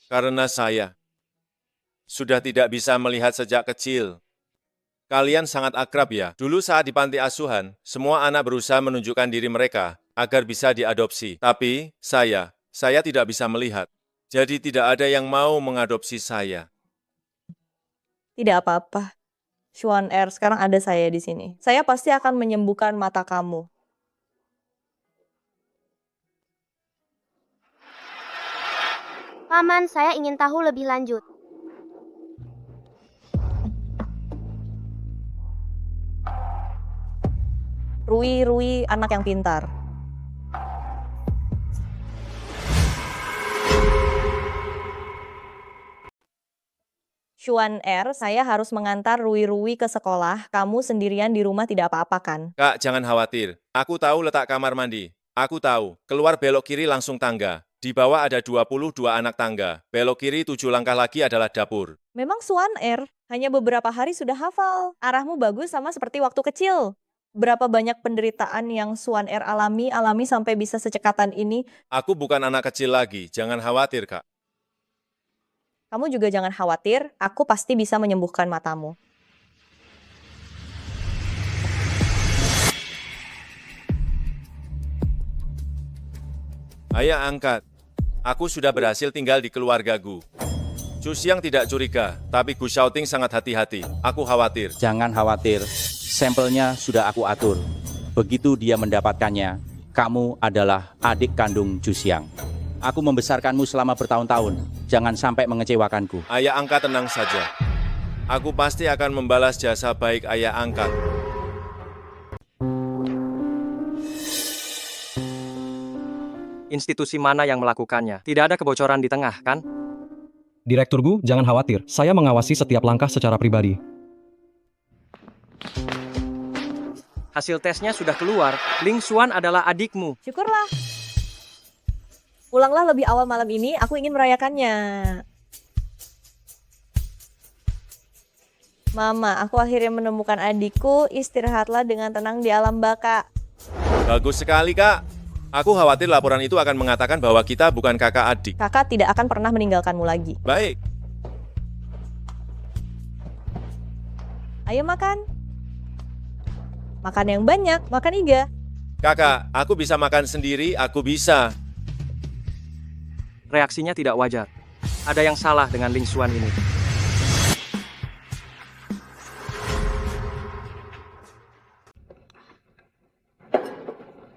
Karena saya sudah tidak bisa melihat sejak kecil. Kalian sangat akrab ya. Dulu saat di panti asuhan, semua anak berusaha menunjukkan diri mereka agar bisa diadopsi. Tapi saya tidak bisa melihat. Jadi tidak ada yang mau mengadopsi saya. Tidak apa-apa. Xuan R, sekarang ada saya di sini. Saya pasti akan menyembuhkan mata kamu. Paman, saya ingin tahu lebih lanjut. Rui, anak yang pintar. Xuan R, saya harus mengantar Rui ke sekolah. Kamu sendirian di rumah tidak apa-apa kan? Kak, jangan khawatir. Aku tahu letak kamar mandi. Aku tahu. Keluar belok kiri langsung tangga. Di bawah ada 22 anak tangga. Belok kiri 7 langkah lagi adalah dapur. Memang Xuan R, hanya beberapa hari sudah hafal. Arahmu bagus sama seperti waktu kecil. Berapa banyak penderitaan yang Xuan R alami sampai bisa secekatan ini? Aku bukan anak kecil lagi. Jangan khawatir, Kak. Kamu juga jangan khawatir, aku pasti bisa menyembuhkan matamu. Ayah angkat. Aku sudah berhasil tinggal di keluarga Gu. Chu Xiang tidak curiga, tapi Gu Xiaoting sangat hati-hati. Aku khawatir. Jangan khawatir, sampelnya sudah aku atur. Begitu dia mendapatkannya, kamu adalah adik kandung Chu Xiang. Aku membesarkanmu selama bertahun-tahun. Jangan sampai mengecewakanku. Ayah angkat tenang saja. Aku pasti akan membalas jasa baik ayah angkat. Institusi mana yang melakukannya? Tidak ada kebocoran di tengah, kan? Direktur Gu, jangan khawatir. Saya mengawasi setiap langkah secara pribadi. Hasil tesnya sudah keluar. Ling Xuan adalah adikmu. Syukurlah. Pulanglah lebih awal malam ini, aku ingin merayakannya. Mama, aku akhirnya menemukan adikku. Istirahatlah dengan tenang di alam baka. Bagus sekali, Kak. Aku khawatir laporan itu akan mengatakan bahwa kita bukan kakak adik. Kakak tidak akan pernah meninggalkanmu lagi. Baik. Ayo makan. Makan yang banyak, makan iga. Kakak, aku bisa makan sendiri, aku bisa. Reaksinya tidak wajar. Ada yang salah dengan Ling Xuan ini.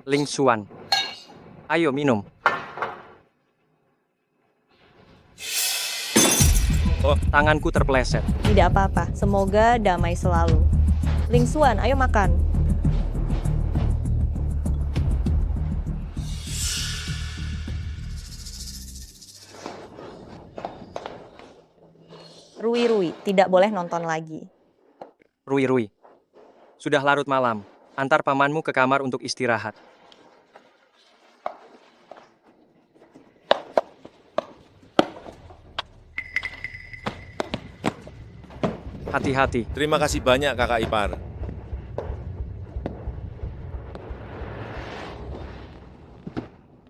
Ling Xuan. Ayo minum. Oh, tanganku terpeleset. Tidak apa-apa, semoga damai selalu. Ling Xuan, ayo makan. Rui, tidak boleh nonton lagi. Rui, sudah larut malam. Antar pamanmu ke kamar untuk istirahat. Hati-hati. Terima kasih banyak kakak ipar.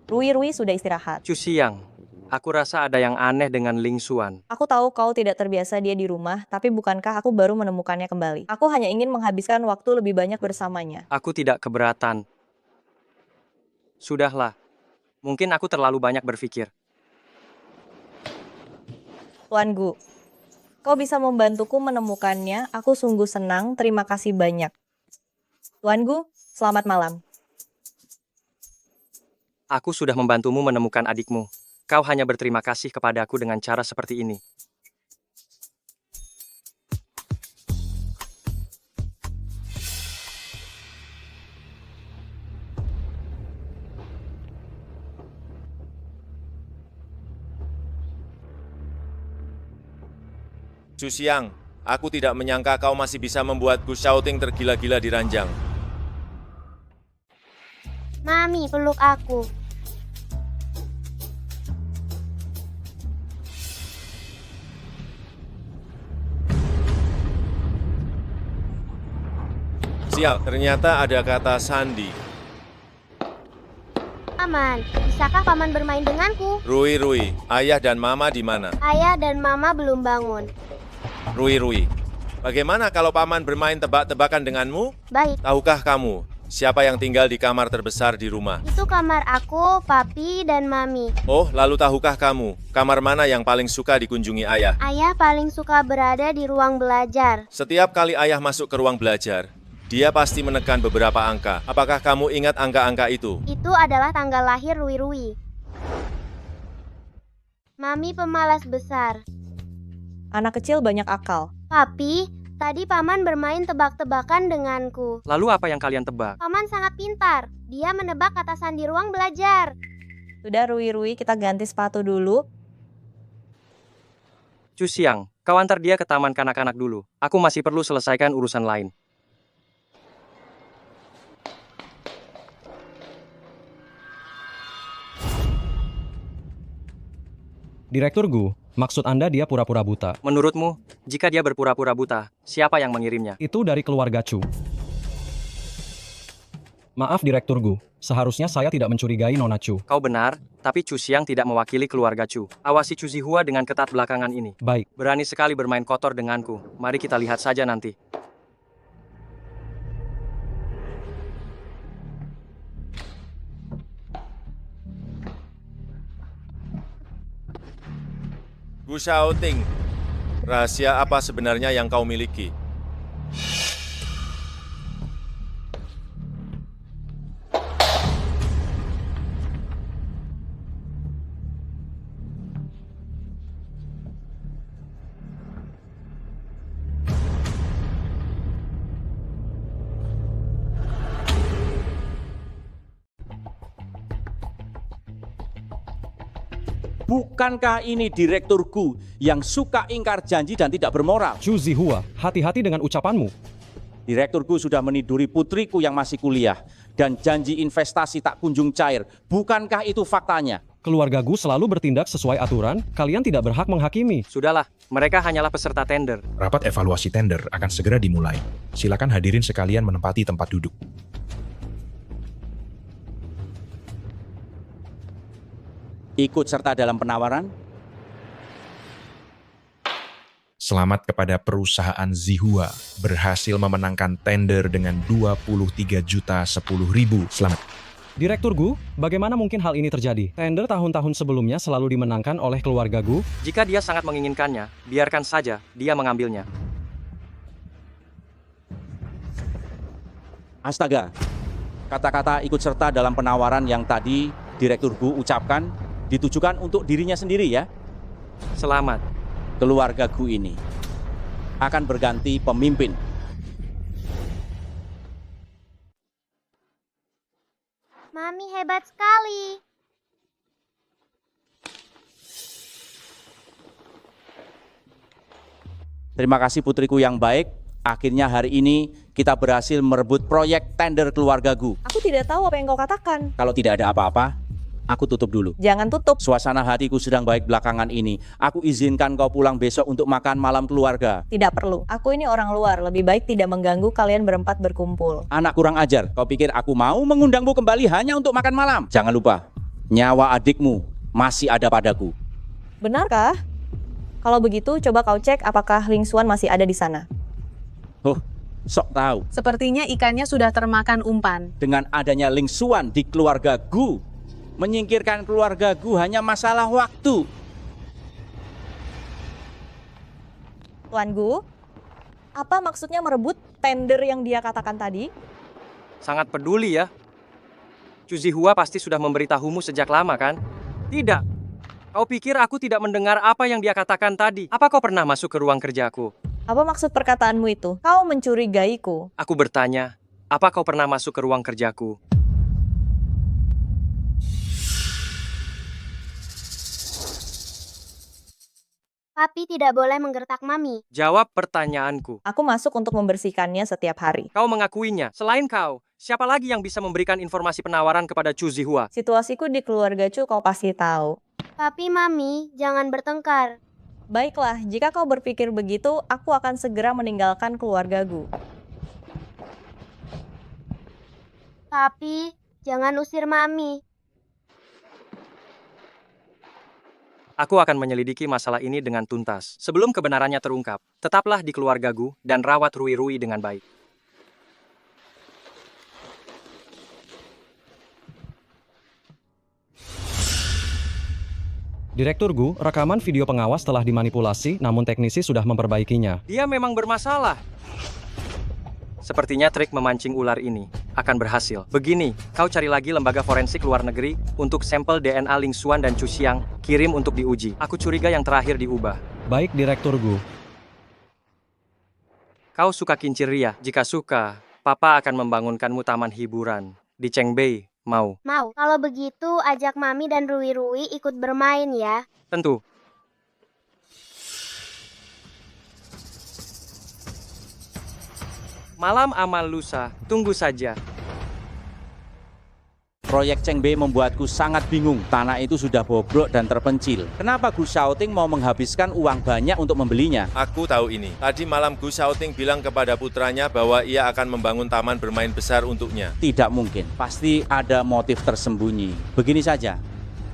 Rui sudah istirahat. Chu Xiang, aku rasa ada yang aneh dengan Ling Xuan. Aku tahu kau tidak terbiasa dia di rumah, tapi bukankah aku baru menemukannya kembali? Aku hanya ingin menghabiskan waktu lebih banyak bersamanya. Aku tidak keberatan. Sudahlah. Mungkin aku terlalu banyak berpikir. Tuan Gu, kau bisa membantuku menemukannya. Aku sungguh senang. Terima kasih banyak. Tuan Gu, selamat malam. Aku sudah membantumu menemukan adikmu. Kau hanya berterima kasih kepadaku dengan cara seperti ini. Chu Xiang, aku tidak menyangka kau masih bisa membuatku shouting tergila-gila di ranjang. Mami, peluk aku. Sial, ternyata ada kata sandi. Paman, bisakah paman bermain denganku? Rui, ayah dan mama di mana? Ayah dan mama belum bangun. Rui, bagaimana kalau paman bermain tebak-tebakan denganmu? Baik, Tahukah kamu, siapa yang tinggal di kamar terbesar di rumah? itu kamar aku, papi, dan mami. Oh, lalu tahukah kamu, kamar mana yang paling suka dikunjungi ayah? Ayah paling suka berada di ruang belajar. Setiap kali ayah masuk ke ruang belajar, dia pasti menekan beberapa angka. Apakah kamu ingat angka-angka itu? Itu adalah tanggal lahir Rui. Mami pemalas besar. Anak kecil banyak akal. Papi, tadi paman bermain tebak-tebakan denganku. Lalu apa yang kalian tebak? Paman sangat pintar. Dia menebak kata sandi ruang belajar. Sudah Rui, kita ganti sepatu dulu. Chu Xiang, kau antar dia ke taman kanak-kanak dulu. Aku masih perlu selesaikan urusan lain. Direktur Gu, maksud Anda dia pura-pura buta? Menurutmu, jika dia berpura-pura buta, siapa yang mengirimnya? Itu dari keluarga Chu. Maaf Direktur Gu, seharusnya saya tidak mencurigai Nona Chu. Kau benar, tapi Chu Xiang tidak mewakili keluarga Chu. Awasi Chu Zihua dengan ketat belakangan ini. Baik. Berani sekali bermain kotor denganku. Mari kita lihat saja nanti. Gu Shaoting, rahasia apa sebenarnya yang kau miliki? Bukankah ini direkturku yang suka ingkar janji dan tidak bermoral? Chu Zihua, hati-hati dengan ucapanmu. Direkturku sudah meniduri putriku yang masih kuliah dan janji investasi tak kunjung cair. Bukankah itu faktanya? Keluarga Gu selalu bertindak sesuai aturan, kalian tidak berhak menghakimi. Sudahlah, mereka hanyalah peserta tender. Rapat evaluasi tender akan segera dimulai. Silakan hadirin sekalian menempati tempat duduk. Ikut serta dalam penawaran? Selamat kepada perusahaan Zihua berhasil memenangkan tender dengan 23.010.000. Selamat. Direktur Gu, bagaimana mungkin hal ini terjadi? Tender tahun-tahun sebelumnya selalu dimenangkan oleh keluarga Gu. Jika dia sangat menginginkannya, biarkan saja dia mengambilnya. Astaga, kata-kata ikut serta dalam penawaran yang tadi Direktur Gu ucapkan ditujukan untuk dirinya sendiri ya. Selamat. Keluarga Gu ini akan berganti pemimpin. Mami hebat sekali. Terima kasih putriku yang baik. Akhirnya hari ini kita berhasil merebut proyek tender keluargaku. Aku tidak tahu apa yang kau katakan. Kalau tidak ada apa-apa, aku tutup dulu. Jangan tutup. Suasana hatiku sedang baik belakangan ini. Aku izinkan kau pulang besok untuk makan malam keluarga. Tidak perlu. Aku ini orang luar. Lebih baik tidak mengganggu kalian berempat berkumpul. Anak kurang ajar. Kau pikir aku mau mengundangmu kembali hanya untuk makan malam? Jangan lupa, nyawa adikmu masih ada padaku. Benarkah? Kalau begitu, coba kau cek apakah Ling Xuan masih ada di sana. Oh, sok tahu. Sepertinya ikannya sudah termakan umpan. Dengan adanya Ling Xuan di keluarga Gu, menyingkirkan keluarga Gu hanya masalah waktu. Tuan Gu, apa maksudnya merebut tender yang dia katakan tadi? Sangat peduli ya. Chu Zihua pasti sudah memberitahumu sejak lama kan? Tidak. Kau pikir aku tidak mendengar apa yang dia katakan tadi? Apa kau pernah masuk ke ruang kerjaku? Apa maksud perkataanmu itu? Kau mencurigaiku. Aku bertanya, apa kau pernah masuk ke ruang kerjaku? Papi tidak boleh menggertak Mami. Jawab pertanyaanku. Aku masuk untuk membersihkannya setiap hari. Kau mengakuinya. Selain kau, siapa lagi yang bisa memberikan informasi penawaran kepada Chu Zihua? Situasiku di keluarga Chu kau pasti tahu. Papi, Mami, jangan bertengkar. Baiklah, jika kau berpikir begitu, aku akan segera meninggalkan keluarga Gu. Papi, jangan usir Mami. Aku akan menyelidiki masalah ini dengan tuntas. Sebelum kebenarannya terungkap, tetaplah di keluarga Gu dan rawat Rui dengan baik. Direktur Gu, rekaman video pengawas telah dimanipulasi, namun teknisi sudah memperbaikinya. Dia memang bermasalah. Sepertinya trik memancing ular ini akan berhasil. Begini, kau cari lagi lembaga forensik luar negeri untuk sampel DNA Ling Xuan dan Chu Xiang, kirim untuk diuji. Aku curiga yang terakhir diubah. Baik, Direktur Gu. Kau suka kincir ria? Jika suka, Papa akan membangunkanmu taman hiburan di Chengbei. Mau? Mau. Kalau begitu, ajak Mami dan Rui ikut bermain ya. Tentu. Malam amal lusa, tunggu saja. Proyek Chengbei membuatku sangat bingung. Tanah itu sudah bobrok dan terpencil. Kenapa Gu Shaoting mau menghabiskan uang banyak untuk membelinya? Aku tahu ini. Tadi malam Gu Shaoting bilang kepada putranya bahwa ia akan membangun taman bermain besar untuknya. Tidak mungkin. Pasti ada motif tersembunyi. Begini saja,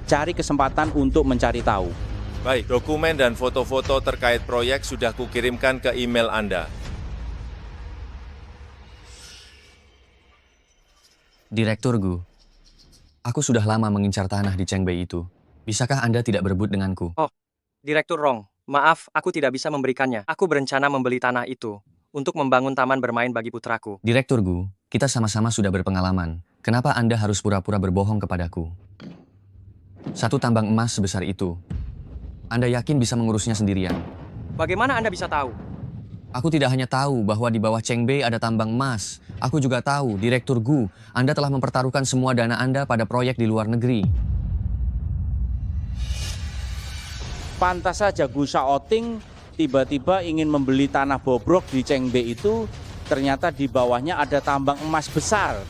cari kesempatan untuk mencari tahu. Baik, dokumen dan foto-foto terkait proyek sudah kukirimkan ke email Anda. Direktur Gu, aku sudah lama mengincar tanah di Chengbei itu. Bisakah Anda tidak berebut denganku? Oh, Direktur Rong, maaf, aku tidak bisa memberikannya. Aku berencana membeli tanah itu untuk membangun taman bermain bagi putraku. Direktur Gu, kita sama-sama sudah berpengalaman. Kenapa Anda harus pura-pura berbohong kepadaku? Satu tambang emas sebesar itu, Anda yakin bisa mengurusnya sendirian? Bagaimana Anda bisa tahu? Aku tidak hanya tahu bahwa di bawah Chengbei ada tambang emas. Aku juga tahu, Direktur Gu, Anda telah mempertaruhkan semua dana Anda pada proyek di luar negeri. Pantas saja Gu Shaoting tiba-tiba ingin membeli tanah bobrok di Chengbei itu, ternyata di bawahnya ada tambang emas besar.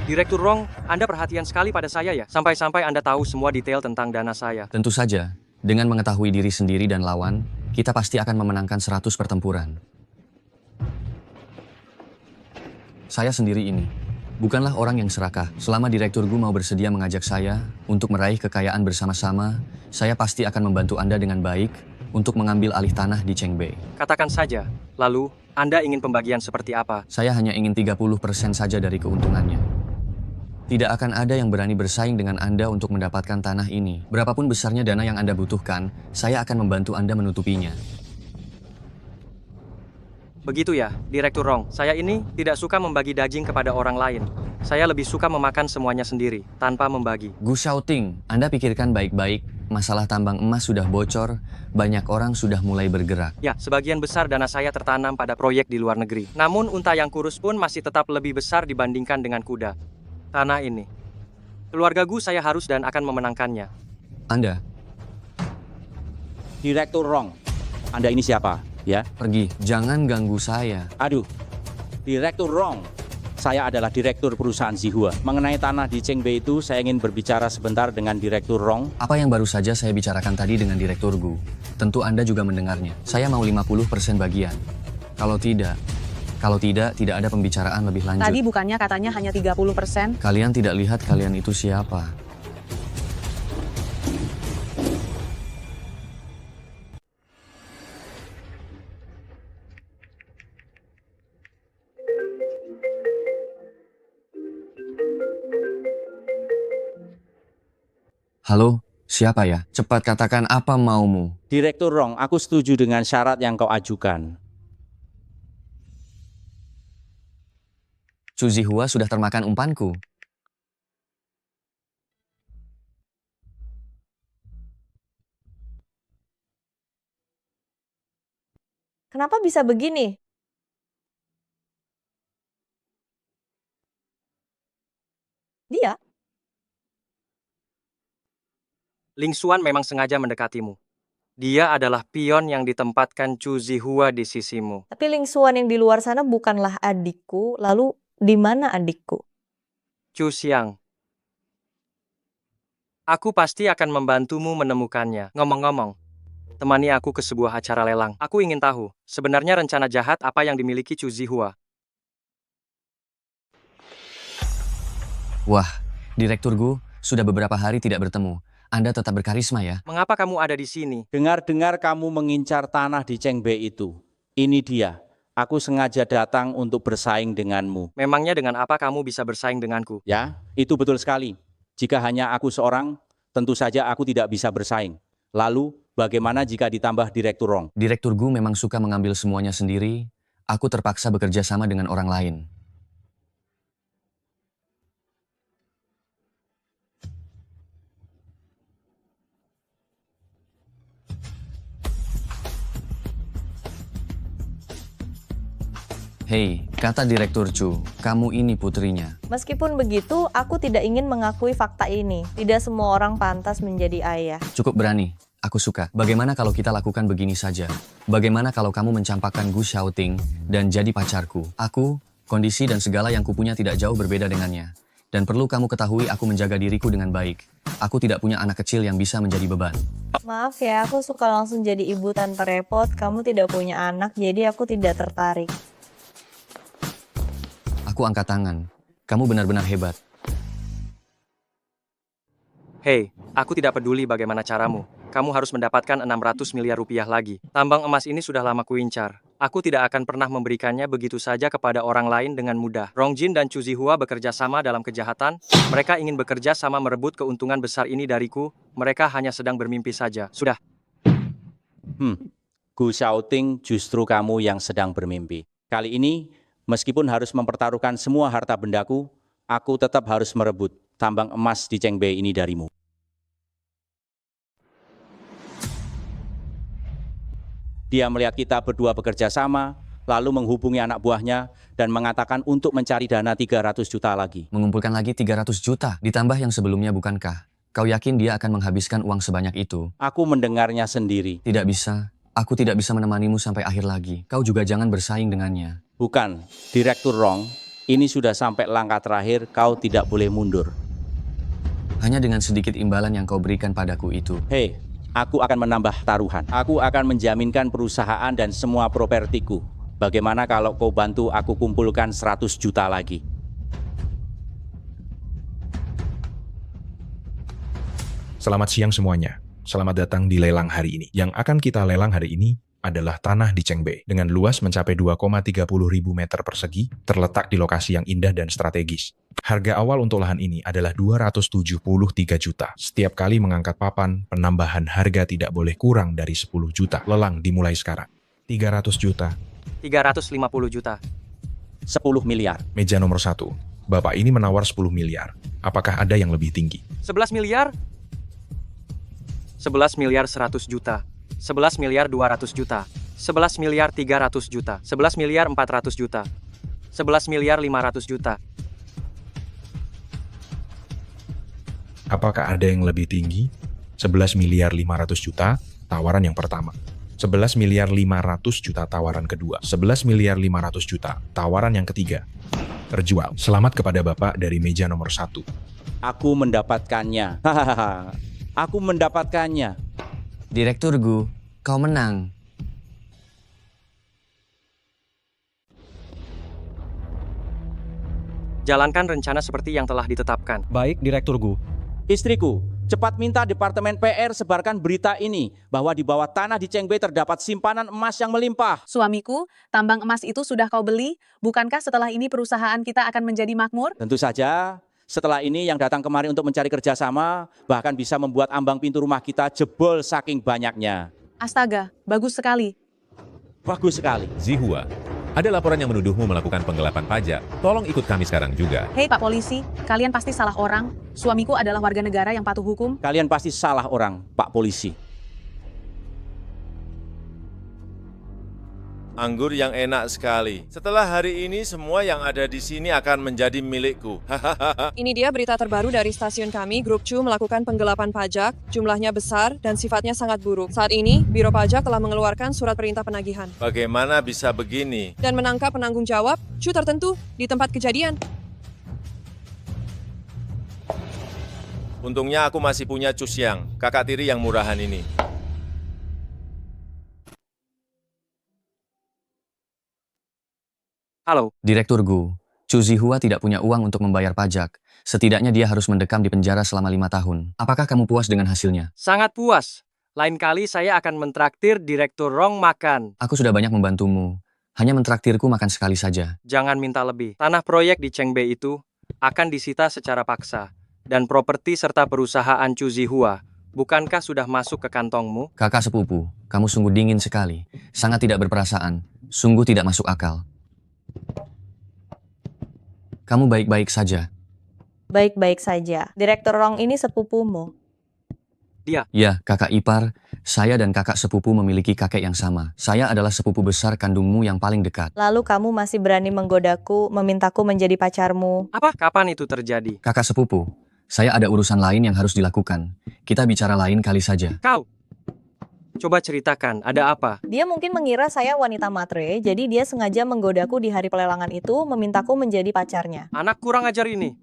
Direktur Rong, Anda perhatian sekali pada saya ya? Sampai-sampai Anda tahu semua detail tentang dana saya. Tentu saja, dengan mengetahui diri sendiri dan lawan, kita pasti akan memenangkan 100 pertempuran. Saya sendiri ini bukanlah orang yang serakah. Selama Direktur Gu mau bersedia mengajak saya untuk meraih kekayaan bersama-sama, saya pasti akan membantu Anda dengan baik untuk mengambil alih tanah di Chengbei. Katakan saja, lalu Anda ingin pembagian seperti apa? Saya hanya ingin 30% saja dari keuntungannya. Tidak akan ada yang berani bersaing dengan Anda untuk mendapatkan tanah ini. Berapapun besarnya dana yang Anda butuhkan, saya akan membantu Anda menutupinya. Begitu ya, Direktur Rong. Saya ini tidak suka membagi daging kepada orang lain. Saya lebih suka memakan semuanya sendiri, tanpa membagi. Gu Shaoting, Anda pikirkan baik-baik. Masalah tambang emas sudah bocor, banyak orang sudah mulai bergerak. Ya, sebagian besar dana saya tertanam pada proyek di luar negeri. Namun unta yang kurus pun masih tetap lebih besar dibandingkan dengan kuda. Tanah ini. Keluarga Gu saya harus dan akan memenangkannya. Anda. Direktur Rong, Anda ini siapa? Ya, Pergi, jangan ganggu saya. aduh, Direktur Rong. Saya adalah Direktur perusahaan Zihua. Mengenai tanah di Chengbei itu, saya ingin berbicara sebentar dengan Direktur Rong. Apa yang baru saja saya bicarakan tadi dengan Direktur Gu? Tentu Anda juga mendengarnya. Saya mau 50% bagian. Kalau tidak, tidak ada pembicaraan lebih lanjut. Tadi bukannya katanya hanya 30%? Kalian tidak lihat kalian itu siapa? Halo, siapa ya? Cepat katakan apa maumu. Direktur Rong, aku setuju dengan syarat yang kau ajukan. Chu Zihua sudah termakan umpanku. Kenapa bisa begini? Dia? Ling Xuan memang sengaja mendekatimu. Dia adalah pion yang ditempatkan Chu Zihua di sisimu. Tapi Ling Xuan yang di luar sana bukanlah adikku. Lalu di mana adikku? Chu Xiang. Aku pasti akan membantumu menemukannya. Ngomong-ngomong, temani aku ke sebuah acara lelang. Aku ingin tahu, sebenarnya rencana jahat apa yang dimiliki Chu Zihua. Wah, Direktur Gu, sudah beberapa hari tidak bertemu. Anda tetap berkarisma ya? Mengapa kamu ada di sini? Dengar-dengar kamu mengincar tanah di Chengbei itu. Ini dia. Aku sengaja datang untuk bersaing denganmu. Memangnya dengan apa kamu bisa bersaing denganku? Ya, itu betul sekali. Jika hanya aku seorang, tentu saja aku tidak bisa bersaing. Lalu, bagaimana jika ditambah Direktur Rong? Direktur Gu memang suka mengambil semuanya sendiri. Aku terpaksa bekerja sama dengan orang lain. Hei, kata Direktur Chu, kamu ini putrinya. Meskipun begitu, aku tidak ingin mengakui fakta ini. Tidak semua orang pantas menjadi ayah. Cukup berani, aku suka. Bagaimana kalau kita lakukan begini saja? Bagaimana kalau kamu mencampakkan Gu Xiaoting dan jadi pacarku? Aku, kondisi dan segala yang kupunya tidak jauh berbeda dengannya. Dan perlu kamu ketahui aku menjaga diriku dengan baik. Aku tidak punya anak kecil yang bisa menjadi beban. Maaf ya, aku suka langsung jadi ibu tanpa repot. Kamu tidak punya anak, jadi aku tidak tertarik. Aku angkat tangan. Kamu benar-benar hebat. Hei, aku tidak peduli bagaimana caramu. Kamu harus mendapatkan 600 miliar rupiah lagi. Tambang emas ini sudah lama kuincar. Aku tidak akan pernah memberikannya begitu saja kepada orang lain dengan mudah. Rong Jin dan Chu Zihua bekerja sama dalam kejahatan. Mereka ingin bekerja sama merebut keuntungan besar ini dariku. Mereka hanya sedang bermimpi saja. Sudah. Gu Xiaoting justru kamu yang sedang bermimpi. Kali ini, meskipun harus mempertaruhkan semua harta bendaku, aku tetap harus merebut tambang emas di Chengbei ini darimu. Dia melihat kita berdua bekerja sama, lalu menghubungi anak buahnya dan mengatakan untuk mencari dana 300 juta lagi. Mengumpulkan lagi 300 juta, ditambah yang sebelumnya bukankah? Kau yakin dia akan menghabiskan uang sebanyak itu? Aku mendengarnya sendiri. Tidak bisa. Aku tidak bisa menemanimu sampai akhir lagi. Kau juga jangan bersaing dengannya. Bukan, Direktur Rong, ini sudah sampai langkah terakhir, kau tidak boleh mundur. Hanya dengan sedikit imbalan yang kau berikan padaku itu. Hei, aku akan menambah taruhan. Aku akan menjaminkan perusahaan dan semua propertiku. Bagaimana kalau kau bantu aku kumpulkan 100 juta lagi? Selamat siang semuanya. Selamat datang di lelang hari ini. Yang akan kita lelang hari ini adalah tanah di Chengbei dengan luas mencapai 2,30 ribu meter persegi, terletak di lokasi yang indah dan strategis. Harga awal untuk lahan ini adalah 273 juta. Setiap kali mengangkat papan, penambahan harga tidak boleh kurang dari 10 juta. Lelang dimulai sekarang. 300 juta. 350 juta. 10 miliar. Meja nomor 1. Bapak ini menawar 10 miliar. Apakah ada yang lebih tinggi? 11 miliar? 11 miliar 100 juta. 11 miliar 200 juta. 11 miliar 300 juta. 11 miliar 400 juta. 11 miliar 500 juta. Apakah ada yang lebih tinggi? 11 miliar 500 juta, tawaran yang pertama. 11 miliar 500 juta tawaran kedua. 11 miliar 500 juta tawaran yang ketiga. Terjual. Selamat kepada Bapak dari meja nomor 1. Aku mendapatkannya. Hahaha. Aku mendapatkannya. Direktur Gu, kau menang. Jalankan rencana seperti yang telah ditetapkan. Baik, Direktur Gu. Istriku, cepat minta Departemen PR sebarkan berita ini bahwa di bawah tanah di Chengbei terdapat simpanan emas yang melimpah. Suamiku, tambang emas itu sudah kau beli? Bukankah setelah ini perusahaan kita akan menjadi makmur? Tentu saja, setelah ini yang datang kemari untuk mencari kerjasama bahkan bisa membuat ambang pintu rumah kita jebol saking banyaknya. Astaga, bagus sekali. Bagus sekali. Zihua, ada laporan yang menuduhmu melakukan penggelapan pajak. Tolong ikut kami sekarang juga. Hei Pak Polisi, kalian pasti salah orang. Suamiku adalah warga negara yang patuh hukum. Kalian pasti salah orang, Pak Polisi. Anggur yang enak sekali. Setelah hari ini semua yang ada di sini akan menjadi milikku. Ini dia berita terbaru dari stasiun kami. Grup Chu melakukan penggelapan pajak. Jumlahnya besar dan sifatnya sangat buruk. Saat ini, Biro Pajak telah mengeluarkan surat perintah penagihan. Bagaimana bisa begini? Dan menangkap penanggung jawab Chu tertentu di tempat kejadian. Untungnya aku masih punya Chu Xiang, kakak tiri yang murahan ini. Halo. Direktur Gu, Chu Zihua tidak punya uang untuk membayar pajak. Setidaknya dia harus mendekam di penjara selama 5 tahun. Apakah kamu puas dengan hasilnya? Sangat puas. Lain kali saya akan mentraktir Direktur Rong makan. Aku sudah banyak membantumu. Hanya mentraktirku makan sekali saja. Jangan minta lebih. Tanah proyek di Chengbei itu akan disita secara paksa. Dan properti serta perusahaan Chu Zihua, bukankah sudah masuk ke kantongmu? Kakak sepupu, kamu sungguh dingin sekali. Sangat tidak berperasaan. Sungguh tidak masuk akal. Kamu baik-baik saja. Baik-baik saja. Direktur Rong ini sepupumu. Dia. Ya, kakak ipar. Saya dan kakak sepupu memiliki kakek yang sama. Saya adalah sepupu besar kandungmu yang paling dekat. Lalu kamu masih berani menggodaku, memintaku menjadi pacarmu. Apa? Kapan itu terjadi? Kakak sepupu, saya ada urusan lain yang harus dilakukan. Kita bicara lain kali saja. Kau! Coba ceritakan, ada apa? Dia mungkin mengira saya wanita matre, jadi dia sengaja menggodaku di hari pelelangan itu, memintaku menjadi pacarnya. Anak kurang ajar ini.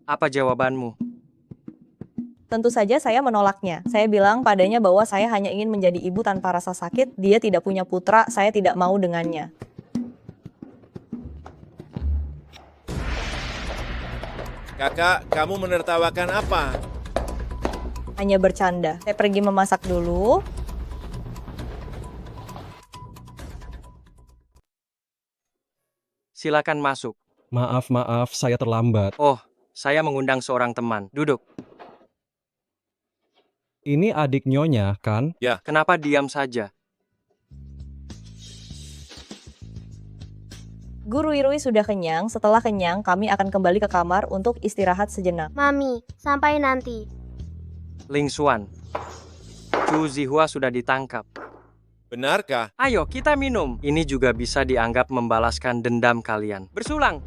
Apa jawabanmu? Tentu saja saya menolaknya. Saya bilang padanya bahwa saya hanya ingin menjadi ibu tanpa rasa sakit, dia tidak punya putra, saya tidak mau dengannya. Kakak, kamu menertawakan apa? Hanya bercanda. Saya pergi memasak dulu. Silakan masuk. Maaf, saya terlambat. Oh, saya mengundang seorang teman. Duduk. Ini adik Nyonya, kan? Ya. Kenapa diam saja? Guru Irui sudah kenyang. Setelah kenyang, kami akan kembali ke kamar untuk istirahat sejenak. Mami, sampai nanti. Ling Xuan, Chu Zihua sudah ditangkap. Benarkah? Ayo kita minum. Ini juga bisa dianggap membalaskan dendam kalian. Bersulang.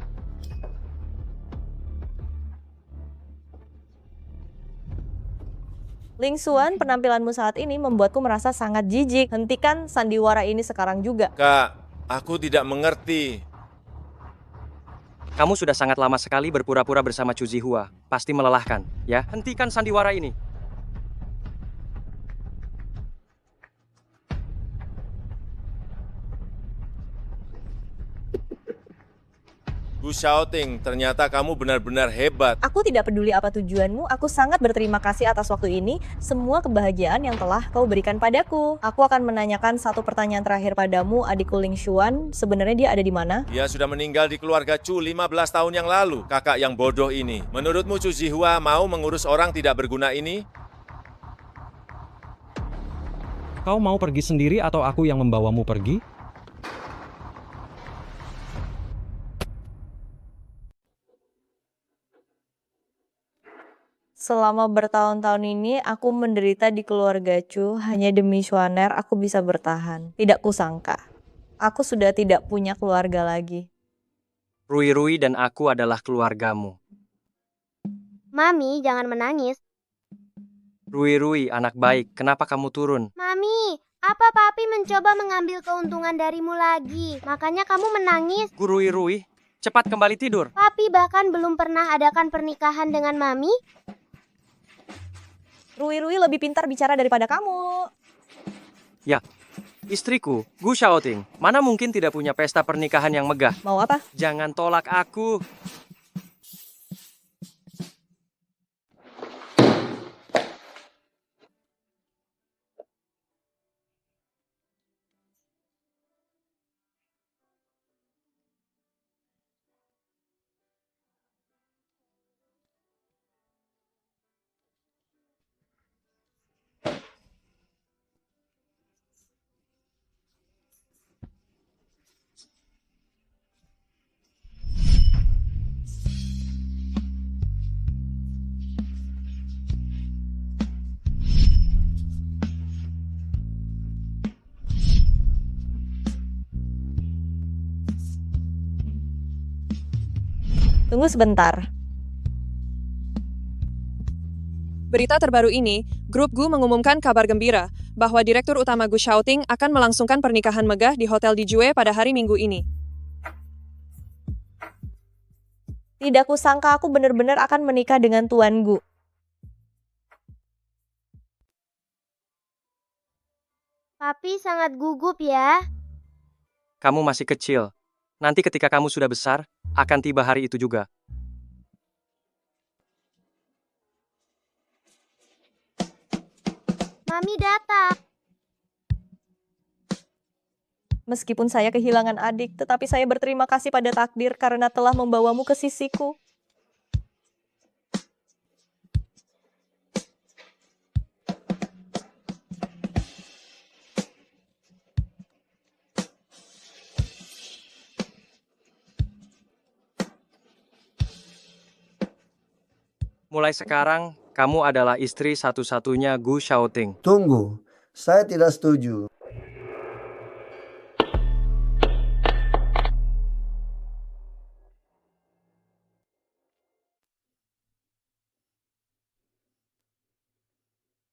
Ling Xuan, penampilanmu saat ini membuatku merasa sangat jijik. Hentikan sandiwara ini sekarang juga. Kak, aku tidak mengerti. Kamu sudah sangat lama sekali berpura-pura bersama Chu Zihua. Pasti melelahkan, ya? Hentikan sandiwara ini. Bu Xiaoting, ternyata kamu benar-benar hebat. Aku tidak peduli apa tujuanmu, aku sangat berterima kasih atas waktu ini, semua kebahagiaan yang telah kau berikan padaku. Aku akan menanyakan satu pertanyaan terakhir padamu, adikku Ling Xuan, sebenarnya dia ada di mana? Dia sudah meninggal di keluarga Chu 15 tahun yang lalu, kakak yang bodoh ini. Menurutmu Chu Zihua mau mengurus orang tidak berguna ini? Kau mau pergi sendiri atau aku yang membawamu pergi? Selama bertahun-tahun ini, aku menderita di keluarga Chu, hanya demi Xuaner aku bisa bertahan. Tidak kusangka, aku sudah tidak punya keluarga lagi. Rui dan aku adalah keluargamu. Mami, jangan menangis. Rui, anak baik, kenapa kamu turun? Mami, Apa papi mencoba mengambil keuntungan darimu lagi? Makanya kamu menangis. Guru Rui, cepat kembali tidur. Papi bahkan belum pernah adakan pernikahan dengan mami. Rui lebih pintar bicara daripada kamu. Ya, istriku, Gu Xiaoting, mana mungkin tidak punya pesta pernikahan yang megah? Mau apa? Jangan tolak aku. Tunggu sebentar. Berita terbaru ini, Grup Gu mengumumkan kabar gembira bahwa Direktur Utama Gu Xiaoting akan melangsungkan pernikahan megah di Hotel di Jue pada hari Minggu ini. Tidak kusangka aku benar-benar akan menikah dengan Tuan Gu. Papi sangat gugup ya. Kamu masih kecil. Nanti ketika kamu sudah besar, akan tiba hari itu juga. Mami datang. Meskipun saya kehilangan adik, tetapi saya berterima kasih pada takdir karena telah membawamu ke sisiku. Mulai sekarang, kamu adalah istri satu-satunya Gu Xiaoting. Tunggu, saya tidak setuju.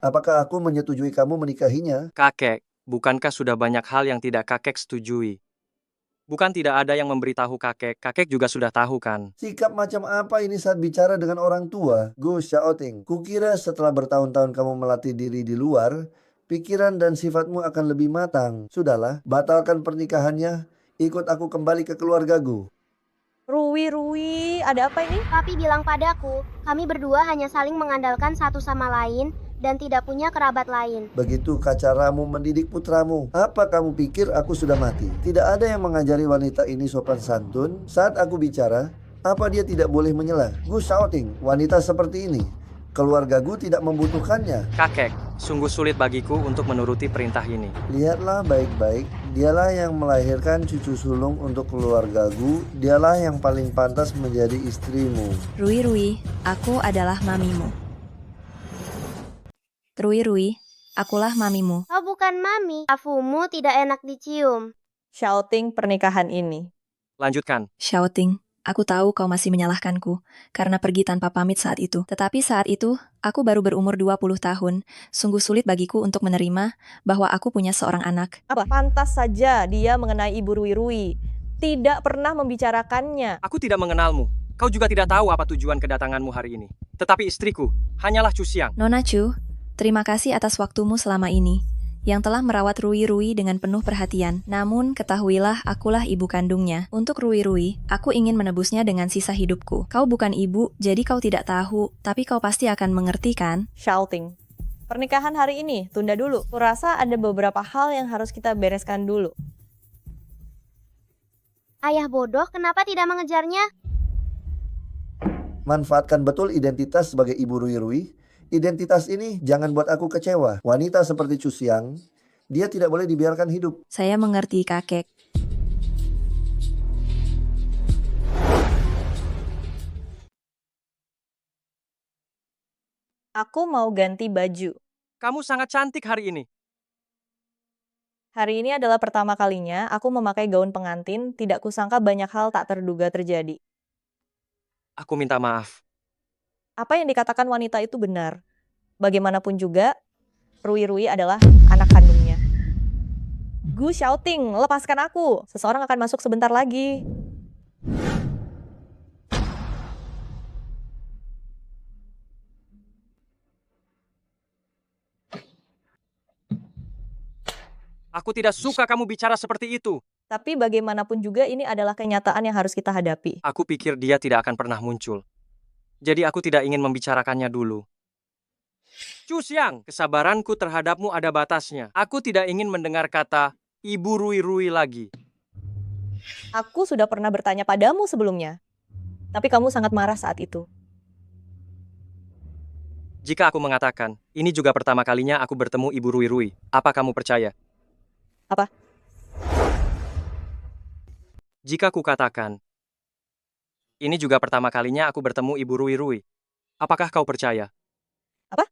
Apakah aku menyetujui kamu menikahinya? Kakek, bukankah sudah banyak hal yang tidak kakek setujui? Bukan tidak ada yang memberitahu kakek, kakek juga sudah tahu kan? Sikap macam apa ini saat bicara dengan orang tua? Gu Xiaoting, kukira setelah bertahun-tahun kamu melatih diri di luar, pikiran dan sifatmu akan lebih matang. Sudahlah, batalkan pernikahannya, ikut aku kembali ke keluargaku. Rui, ada apa ini? Papi bilang padaku, kami berdua hanya saling mengandalkan satu sama lain dan tidak punya kerabat lain. Begitu caramu mendidik putramu. Apa kamu pikir aku sudah mati? Tidak ada yang mengajari wanita ini sopan santun. Saat aku bicara, apa dia tidak boleh menyela? Gu Xiaoting, wanita seperti ini, keluargaku tidak membutuhkannya. Kakek, sungguh sulit bagiku untuk menuruti perintah ini. Lihatlah baik-baik, dialah yang melahirkan cucu sulung untuk keluargaku. Dialah yang paling pantas menjadi istrimu. Rui, aku adalah mamimu. Rui, akulah mamimu. Oh bukan mami, afumu tidak enak dicium. Xiaoting pernikahan ini. Lanjutkan. Xiaoting, aku tahu kau masih menyalahkanku karena pergi tanpa pamit saat itu. Tetapi saat itu, aku baru berumur 20 tahun. Sungguh sulit bagiku untuk menerima bahwa aku punya seorang anak. Apa? Pantas saja dia mengenai Ibu Rui. Tidak pernah membicarakannya. Aku tidak mengenalmu. Kau juga tidak tahu apa tujuan kedatanganmu hari ini. Tetapi istriku hanyalah Chu Xiang. Nona Chu, terima kasih atas waktumu selama ini, yang telah merawat Rui dengan penuh perhatian. Namun, ketahuilah akulah ibu kandungnya. Untuk Rui, aku ingin menebusnya dengan sisa hidupku. Kau bukan ibu, jadi kau tidak tahu, tapi kau pasti akan mengerti kan? Shouting. Pernikahan hari ini, tunda dulu. Kurasa ada beberapa hal yang harus kita bereskan dulu. Ayah bodoh, kenapa tidak mengejarnya? Manfaatkan betul identitas sebagai Ibu Rui. Identitas ini jangan buat aku kecewa. Wanita seperti Chu Xiang, dia tidak boleh dibiarkan hidup. Saya mengerti, kakek. Aku mau ganti baju. Kamu sangat cantik hari ini. Hari ini adalah pertama kalinya aku memakai gaun pengantin. Tidak kusangka banyak hal tak terduga terjadi. Aku minta maaf. Apa yang dikatakan wanita itu benar. Bagaimanapun juga, Rui adalah anak kandungnya. Gu shouting, lepaskan aku. Seseorang akan masuk sebentar lagi. Aku tidak suka kamu bicara seperti itu. Tapi bagaimanapun juga ini adalah kenyataan yang harus kita hadapi. Aku pikir dia tidak akan pernah muncul. Jadi aku tidak ingin membicarakannya dulu. Chu Xiang, kesabaranku terhadapmu ada batasnya. Aku tidak ingin mendengar kata Ibu Rui-Rui lagi. Aku sudah pernah bertanya padamu sebelumnya. Tapi kamu sangat marah saat itu. Jika aku mengatakan, ini juga pertama kalinya aku bertemu Ibu Rui-Rui, apa kamu percaya? Apa? Jika ku katakan, ini juga pertama kalinya aku bertemu Ibu Rui-Rui, apakah kau percaya? Apa?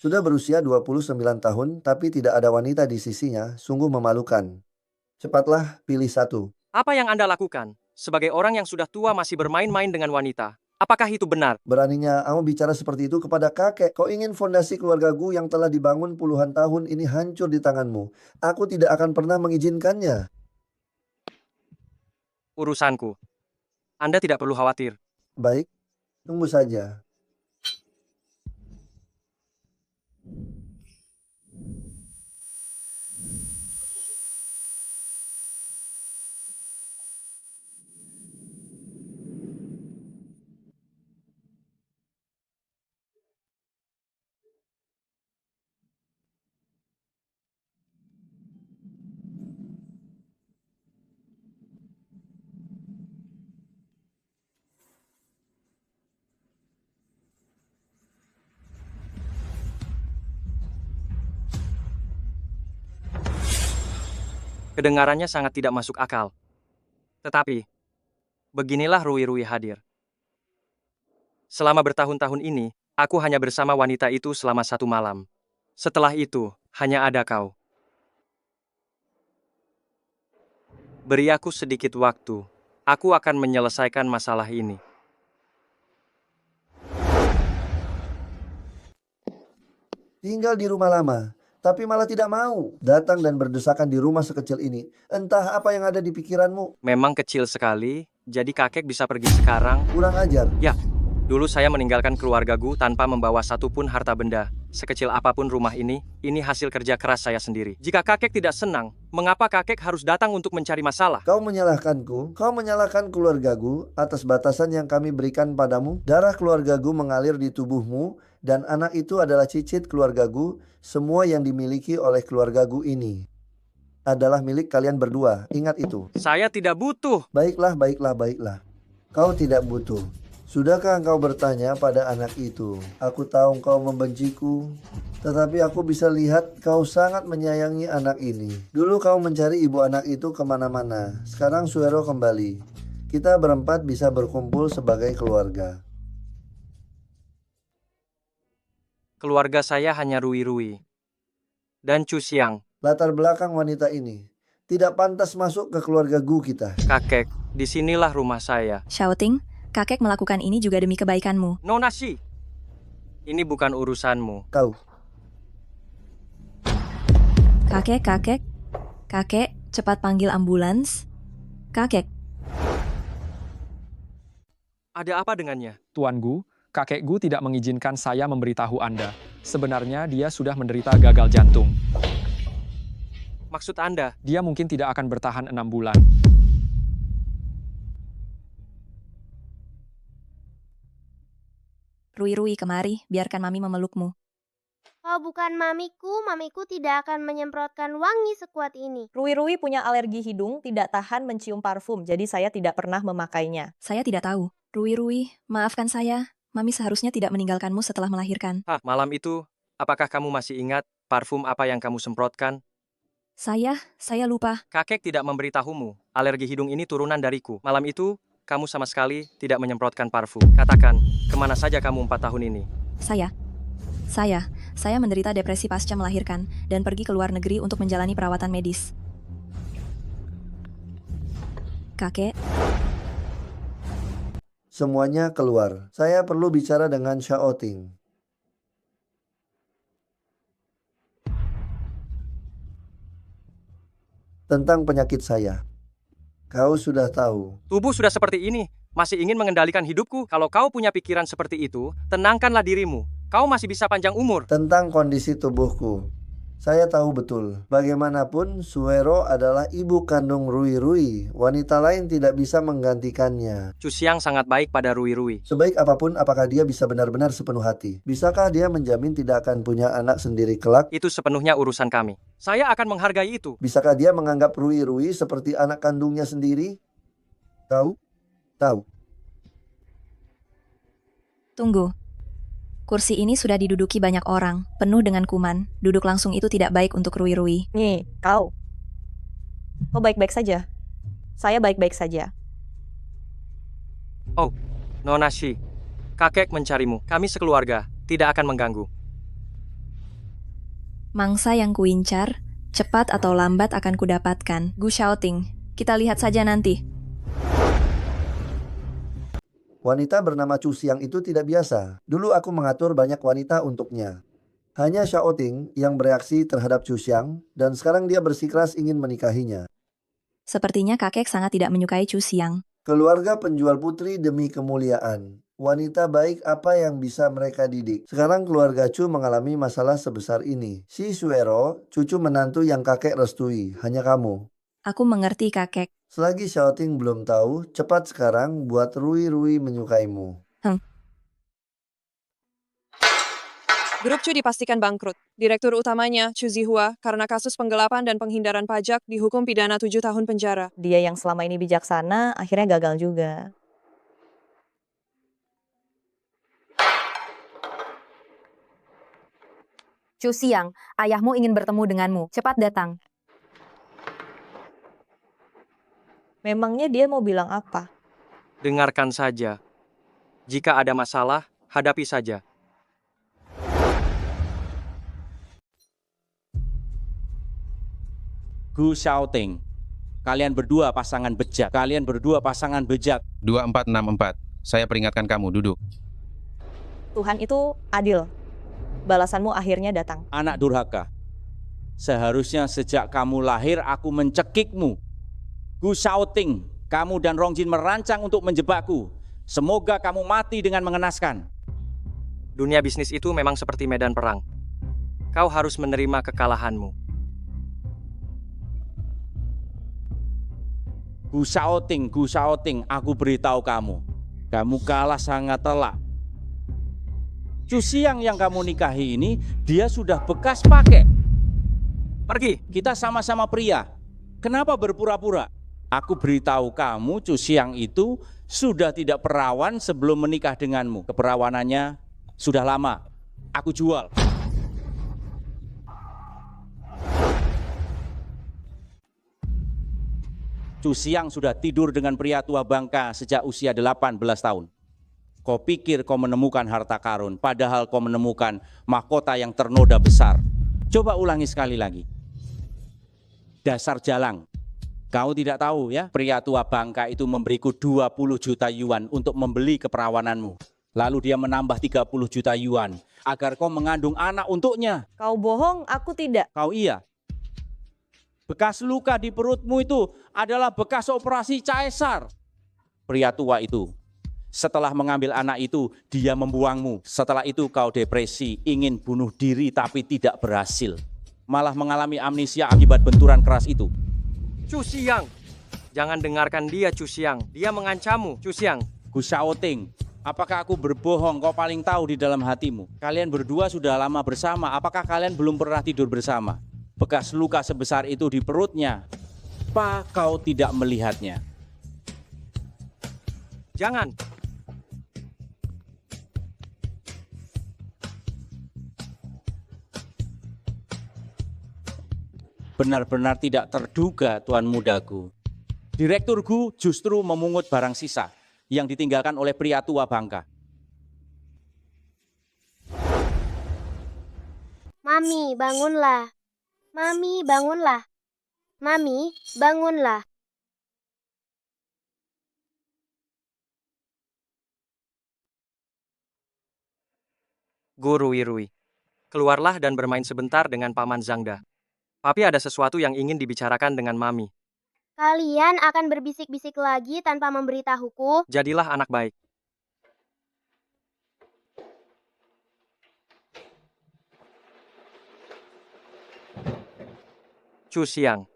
Sudah berusia 29 tahun, tapi tidak ada wanita di sisinya, sungguh memalukan. Cepatlah, pilih satu. Apa yang Anda lakukan? Sebagai orang yang sudah tua masih bermain-main dengan wanita. Apakah itu benar? Beraninya kamu bicara seperti itu kepada kakek. Kau ingin fondasi keluargaku yang telah dibangun puluhan tahun ini hancur di tanganmu. Aku tidak akan pernah mengizinkannya. Urusanku. Anda tidak perlu khawatir. Baik, tunggu saja. Kedengarannya sangat tidak masuk akal. Tetapi, beginilah Rui-Rui hadir. Selama bertahun-tahun ini, aku hanya bersama wanita itu selama 1 malam. Setelah itu, hanya ada kau. Beri aku sedikit waktu. Aku akan menyelesaikan masalah ini. Tinggal di rumah lama, tapi malah tidak mau datang dan berdesakan di rumah sekecil ini. Entah apa yang ada di pikiranmu. Memang kecil sekali, jadi kakek bisa pergi sekarang. Kurang ajar. Ya, dulu saya meninggalkan keluargaku tanpa membawa satupun harta benda. Sekecil apapun rumah ini hasil kerja keras saya sendiri. Jika kakek tidak senang, mengapa kakek harus datang untuk mencari masalah? Kau menyalahkanku, kau menyalahkan keluargaku atas batasan yang kami berikan padamu. Darah keluargaku mengalir di tubuhmu, dan anak itu adalah cicit keluargaku. Semua yang dimiliki oleh keluargaku ini adalah milik kalian berdua. Ingat itu. Saya tidak butuh. Baiklah, baiklah, baiklah. Kau tidak butuh. Sudahkah engkau bertanya pada anak itu? Aku tahu engkau membenciku, tetapi aku bisa lihat kau sangat menyayangi anak ini. Dulu kau mencari ibu anak itu kemana-mana. Sekarang Suero kembali. Kita berempat bisa berkumpul sebagai keluarga. Keluarga saya hanya Rui-Rui dan Chu Xiang. Latar belakang wanita ini tidak pantas masuk ke keluarga Gu kita. Kakek, disinilah rumah saya. Shouting, kakek melakukan ini juga demi kebaikanmu. Nona Shi, ini bukan urusanmu. Kau. Kakek, cepat panggil ambulans. Kakek. Ada apa dengannya? Tuan Gu, kakek Gu tidak mengizinkan saya memberitahu Anda. Sebenarnya dia sudah menderita gagal jantung. Maksud Anda? Dia mungkin tidak akan bertahan 6 bulan. Rui-Rui kemari, biarkan Mami memelukmu. Kau bukan mamiku tidak akan menyemprotkan wangi sekuat ini. Rui-Rui punya alergi hidung, tidak tahan mencium parfum, jadi saya tidak pernah memakainya. Saya tidak tahu. Rui-Rui, maafkan saya. Mami seharusnya tidak meninggalkanmu setelah melahirkan. Malam itu, apakah kamu masih ingat parfum apa yang kamu semprotkan? Saya lupa. Kakek tidak memberitahumu. Alergi hidung ini turunan dariku. Malam itu, kamu sama sekali tidak menyemprotkan parfum. Katakan, kemana saja kamu 4 tahun ini? Saya menderita depresi pasca melahirkan dan pergi ke luar negeri untuk menjalani perawatan medis. Kakek. Semuanya keluar. Saya perlu bicara dengan Xiaoting. tentang penyakit saya. Kau sudah tahu. Tubuh sudah seperti ini, masih ingin mengendalikan hidupku. Kalau kau punya pikiran seperti itu, tenangkanlah dirimu. Kau masih bisa panjang umur. Tentang kondisi tubuhku, saya tahu betul. Bagaimanapun, Suero adalah ibu kandung Rui Rui. Wanita lain tidak bisa menggantikannya. Chu Xiang sangat baik pada Rui Rui. Sebaik apapun, apakah dia bisa benar-benar sepenuh hati? Bisakah dia menjamin tidak akan punya anak sendiri kelak? Itu sepenuhnya urusan kami. Saya akan menghargai itu. Bisakah dia menganggap Rui Rui seperti anak kandungnya sendiri? Tahu? Tahu. Tunggu. Kursi ini sudah diduduki banyak orang, penuh dengan kuman. Duduk langsung itu tidak baik untuk Rui Rui. Nih, kau baik-baik saja. Saya baik-baik saja. Oh, Nona Shi. Kakek mencarimu. Kami sekeluarga, tidak akan mengganggu. Mangsa yang kuincar, cepat atau lambat akan kudapatkan. Gu Xiaoting, kita lihat saja nanti. Wanita bernama Chu Xiang itu tidak biasa. Dulu aku mengatur banyak wanita untuknya. Hanya Xiaoting yang bereaksi terhadap Chu Xiang, dan sekarang dia bersikeras ingin menikahinya. Sepertinya kakek sangat tidak menyukai Chu Xiang. Keluarga penjual putri demi kemuliaan. Wanita baik apa yang bisa mereka didik. Sekarang keluarga Chu mengalami masalah sebesar ini. Si Suero, cucu menantu yang kakek restui. Hanya kamu. Aku mengerti kakek. Selagi Xiaoting belum tahu, cepat sekarang buat Rui Rui menyukaimu. Grup Chu dipastikan bangkrut. Direktur utamanya, Chu Zihua, karena kasus penggelapan dan penghindaran pajak, dihukum pidana 7 tahun penjara. Dia yang selama ini bijaksana, akhirnya gagal juga. Chu Xiang, ayahmu ingin bertemu denganmu. Cepat datang. Memangnya dia mau bilang apa? Dengarkan saja. Jika ada masalah, hadapi saja. Gu Xiaoting, kalian berdua pasangan bejat. 2464, saya peringatkan kamu, duduk. Tuhan itu adil. Balasanmu akhirnya datang. Anak durhaka, seharusnya sejak kamu lahir aku mencekikmu. Gu Xiaoting, kamu dan Rongjin merancang untuk menjebakku. Semoga kamu mati dengan mengenaskan. Dunia bisnis itu memang seperti medan perang. Kau harus menerima kekalahanmu. Gu Xiaoting, aku beritahu kamu. Kamu kalah sangat telak. Chu Xiang yang kamu nikahi ini, dia sudah bekas pakai. Pergi. Kita sama-sama pria. Kenapa berpura-pura? Aku beritahu kamu, Chu Xiang itu sudah tidak perawan sebelum menikah denganmu. Keperawanannya sudah lama. Aku jual. Chu Xiang sudah tidur dengan pria tua bangka sejak usia 18 tahun. Kau pikir kau menemukan harta karun, padahal kau menemukan mahkota yang ternoda besar. Coba ulangi sekali lagi. Dasar jalang. Kau tidak tahu ya, pria tua bangka itu memberiku 20 juta yuan untuk membeli keperawananmu. Lalu dia menambah 30 juta yuan agar kau mengandung anak untuknya. Kau bohong, aku tidak. Kau iya. Bekas luka di perutmu itu adalah bekas operasi caesar. Pria tua itu, setelah mengambil anak itu, dia membuangmu. Setelah itu kau depresi, ingin bunuh diri tapi tidak berhasil. Malah mengalami amnesia akibat benturan keras itu. Chu Xiang, jangan dengarkan dia, Chu Xiang. Dia mengancammu, Chu Xiang. Gu Xiaoting, apakah aku berbohong? Kau paling tahu di dalam hatimu. Kalian berdua sudah lama bersama. Apakah kalian belum pernah tidur bersama? Bekas luka sebesar itu di perutnya. Apa kau tidak melihatnya? Jangan. Benar-benar tidak terduga, Tuan Mudaku. Direktur Gu justru memungut barang sisa yang ditinggalkan oleh pria tua bangka. Mami, bangunlah. Mami, bangunlah. Mami, bangunlah. Gu Rui Rui, keluarlah dan bermain sebentar dengan Paman Zhangda. Papi ada sesuatu yang ingin dibicarakan dengan Mami. Kalian akan berbisik-bisik lagi tanpa memberitahuku. Jadilah anak baik. Chu Xiang.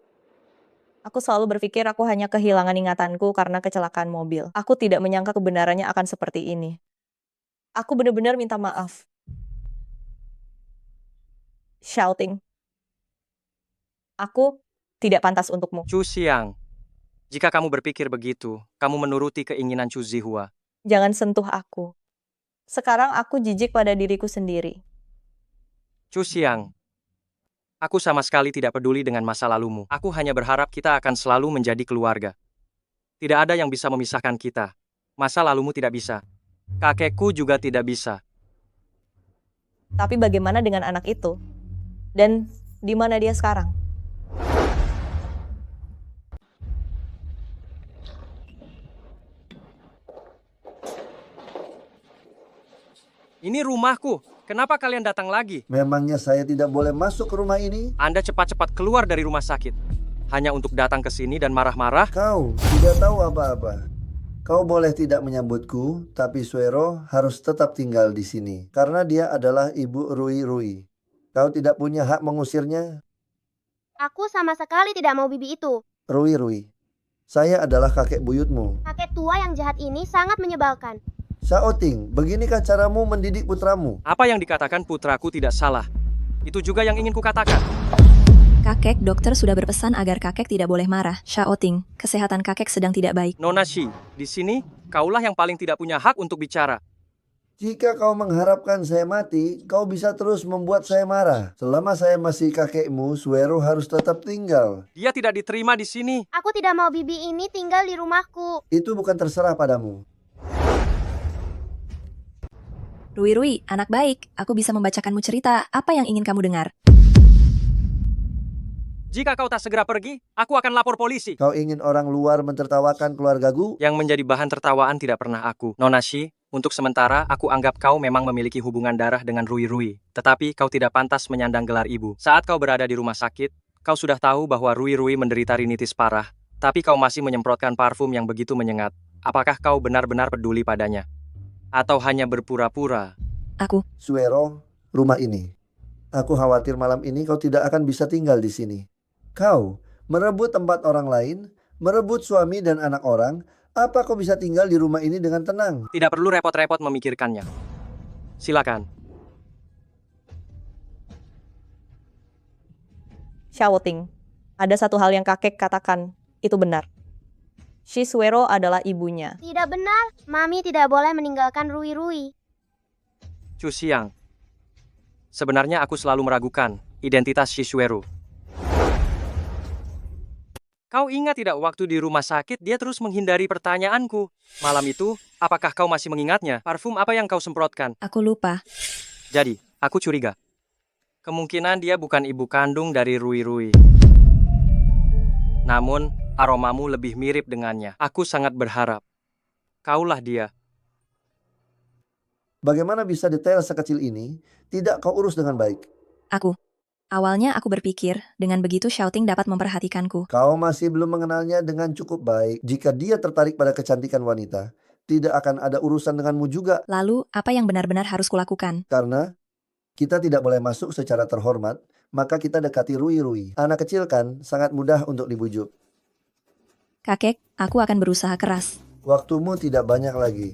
Aku selalu berpikir aku hanya kehilangan ingatanku karena kecelakaan mobil. Aku tidak menyangka kebenarannya akan seperti ini. Aku benar-benar minta maaf. Shouting. Aku tidak pantas untukmu. Chu Xiang. Jika kamu berpikir begitu, kamu menuruti keinginan Chu Zihua. Jangan sentuh aku. Sekarang aku jijik pada diriku sendiri. Chu Xiang. Aku sama sekali tidak peduli dengan masa lalumu. Aku hanya berharap kita akan selalu menjadi keluarga. Tidak ada yang bisa memisahkan kita. Masa lalumu tidak bisa. Kakekku juga tidak bisa. Tapi bagaimana dengan anak itu? Dan di mana dia sekarang? Ini rumahku. Kenapa kalian datang lagi? Memangnya saya tidak boleh masuk ke rumah ini? Anda cepat-cepat keluar dari rumah sakit. Hanya untuk datang ke sini dan marah-marah? Kau tidak tahu apa-apa. Kau boleh tidak menyambutku, tapi Suero harus tetap tinggal di sini. Karena dia adalah ibu Rui Rui. Kau tidak punya hak mengusirnya? Aku sama sekali tidak mau bibi itu. Rui Rui, saya adalah kakek buyutmu. Kakek tua yang jahat ini sangat menyebalkan. Xiaoting, beginikah caramu mendidik putramu? Apa yang dikatakan putraku tidak salah. Itu juga yang ingin kukatakan. Kakek, dokter sudah berpesan agar kakek tidak boleh marah. Xiaoting, kesehatan kakek sedang tidak baik. Nona Shi, di sini, kaulah yang paling tidak punya hak untuk bicara. Jika kau mengharapkan saya mati, kau bisa terus membuat saya marah. Selama saya masih kakekmu, Suero harus tetap tinggal. Dia tidak diterima di sini. Aku tidak mau bibi ini tinggal di rumahku. Itu bukan terserah padamu. Rui Rui, anak baik, aku bisa membacakanmu cerita. Apa yang ingin kamu dengar? Jika kau tak segera pergi, aku akan lapor polisi. Kau ingin orang luar mentertawakan keluargaku? Yang menjadi bahan tertawaan tidak pernah aku. Nona Shi, untuk sementara aku anggap kau memang memiliki hubungan darah dengan Rui Rui. Tetapi kau tidak pantas menyandang gelar ibu. Saat kau berada di rumah sakit, kau sudah tahu bahwa Rui Rui menderita rinitis parah. Tapi kau masih menyemprotkan parfum yang begitu menyengat. Apakah kau benar-benar peduli padanya? Atau hanya berpura-pura? Aku. Suero, rumah ini. Aku khawatir malam ini kau tidak akan bisa tinggal di sini. Kau merebut tempat orang lain, merebut suami dan anak orang. Apa kau bisa tinggal di rumah ini dengan tenang? Tidak perlu repot-repot memikirkannya. Silakan. Xiaoting, ada satu hal yang kakek katakan, itu benar. Shi Suero adalah ibunya. Tidak benar, Mami tidak boleh meninggalkan Rui Rui. Chu Xiang. Sebenarnya aku selalu meragukan identitas Shisuero. Kau ingat tidak waktu di rumah sakit dia terus menghindari pertanyaanku? Malam itu, apakah kau masih mengingatnya? Parfum apa yang kau semprotkan? Aku lupa. Jadi, aku curiga. Kemungkinan dia bukan ibu kandung dari Rui Rui. Namun, aromamu lebih mirip dengannya. Aku sangat berharap kaulah dia. Bagaimana bisa detail sekecil ini tidak kau urus dengan baik? Awalnya aku berpikir, dengan begitu Xiaoting dapat memperhatikanku. Kau masih belum mengenalnya dengan cukup baik. Jika dia tertarik pada kecantikan wanita, tidak akan ada urusan denganmu juga. Lalu, apa yang benar-benar harus kulakukan? Karena kita tidak boleh masuk secara terhormat, maka kita dekati Rui Rui. Anak kecil kan, sangat mudah untuk dibujuk. Kakek, aku akan berusaha keras. Waktumu tidak banyak lagi.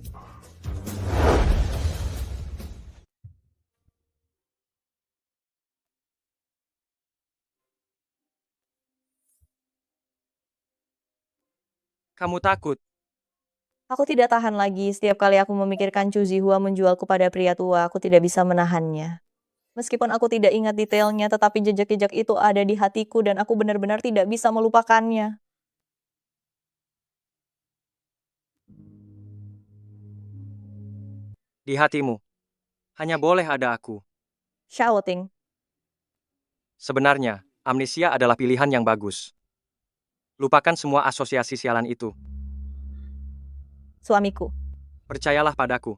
Kamu takut? Aku tidak tahan lagi. Setiap kali aku memikirkan Chu Zihua menjualku pada pria tua, aku tidak bisa menahannya. Meskipun aku tidak ingat detailnya, tetapi jejak-jejak itu ada di hatiku dan aku benar-benar tidak bisa melupakannya. Di hatimu, hanya boleh ada aku. Xiaoting, Sebenarnya, amnesia adalah pilihan yang bagus. Lupakan semua asosiasi sialan itu. suamiku. Percayalah padaku.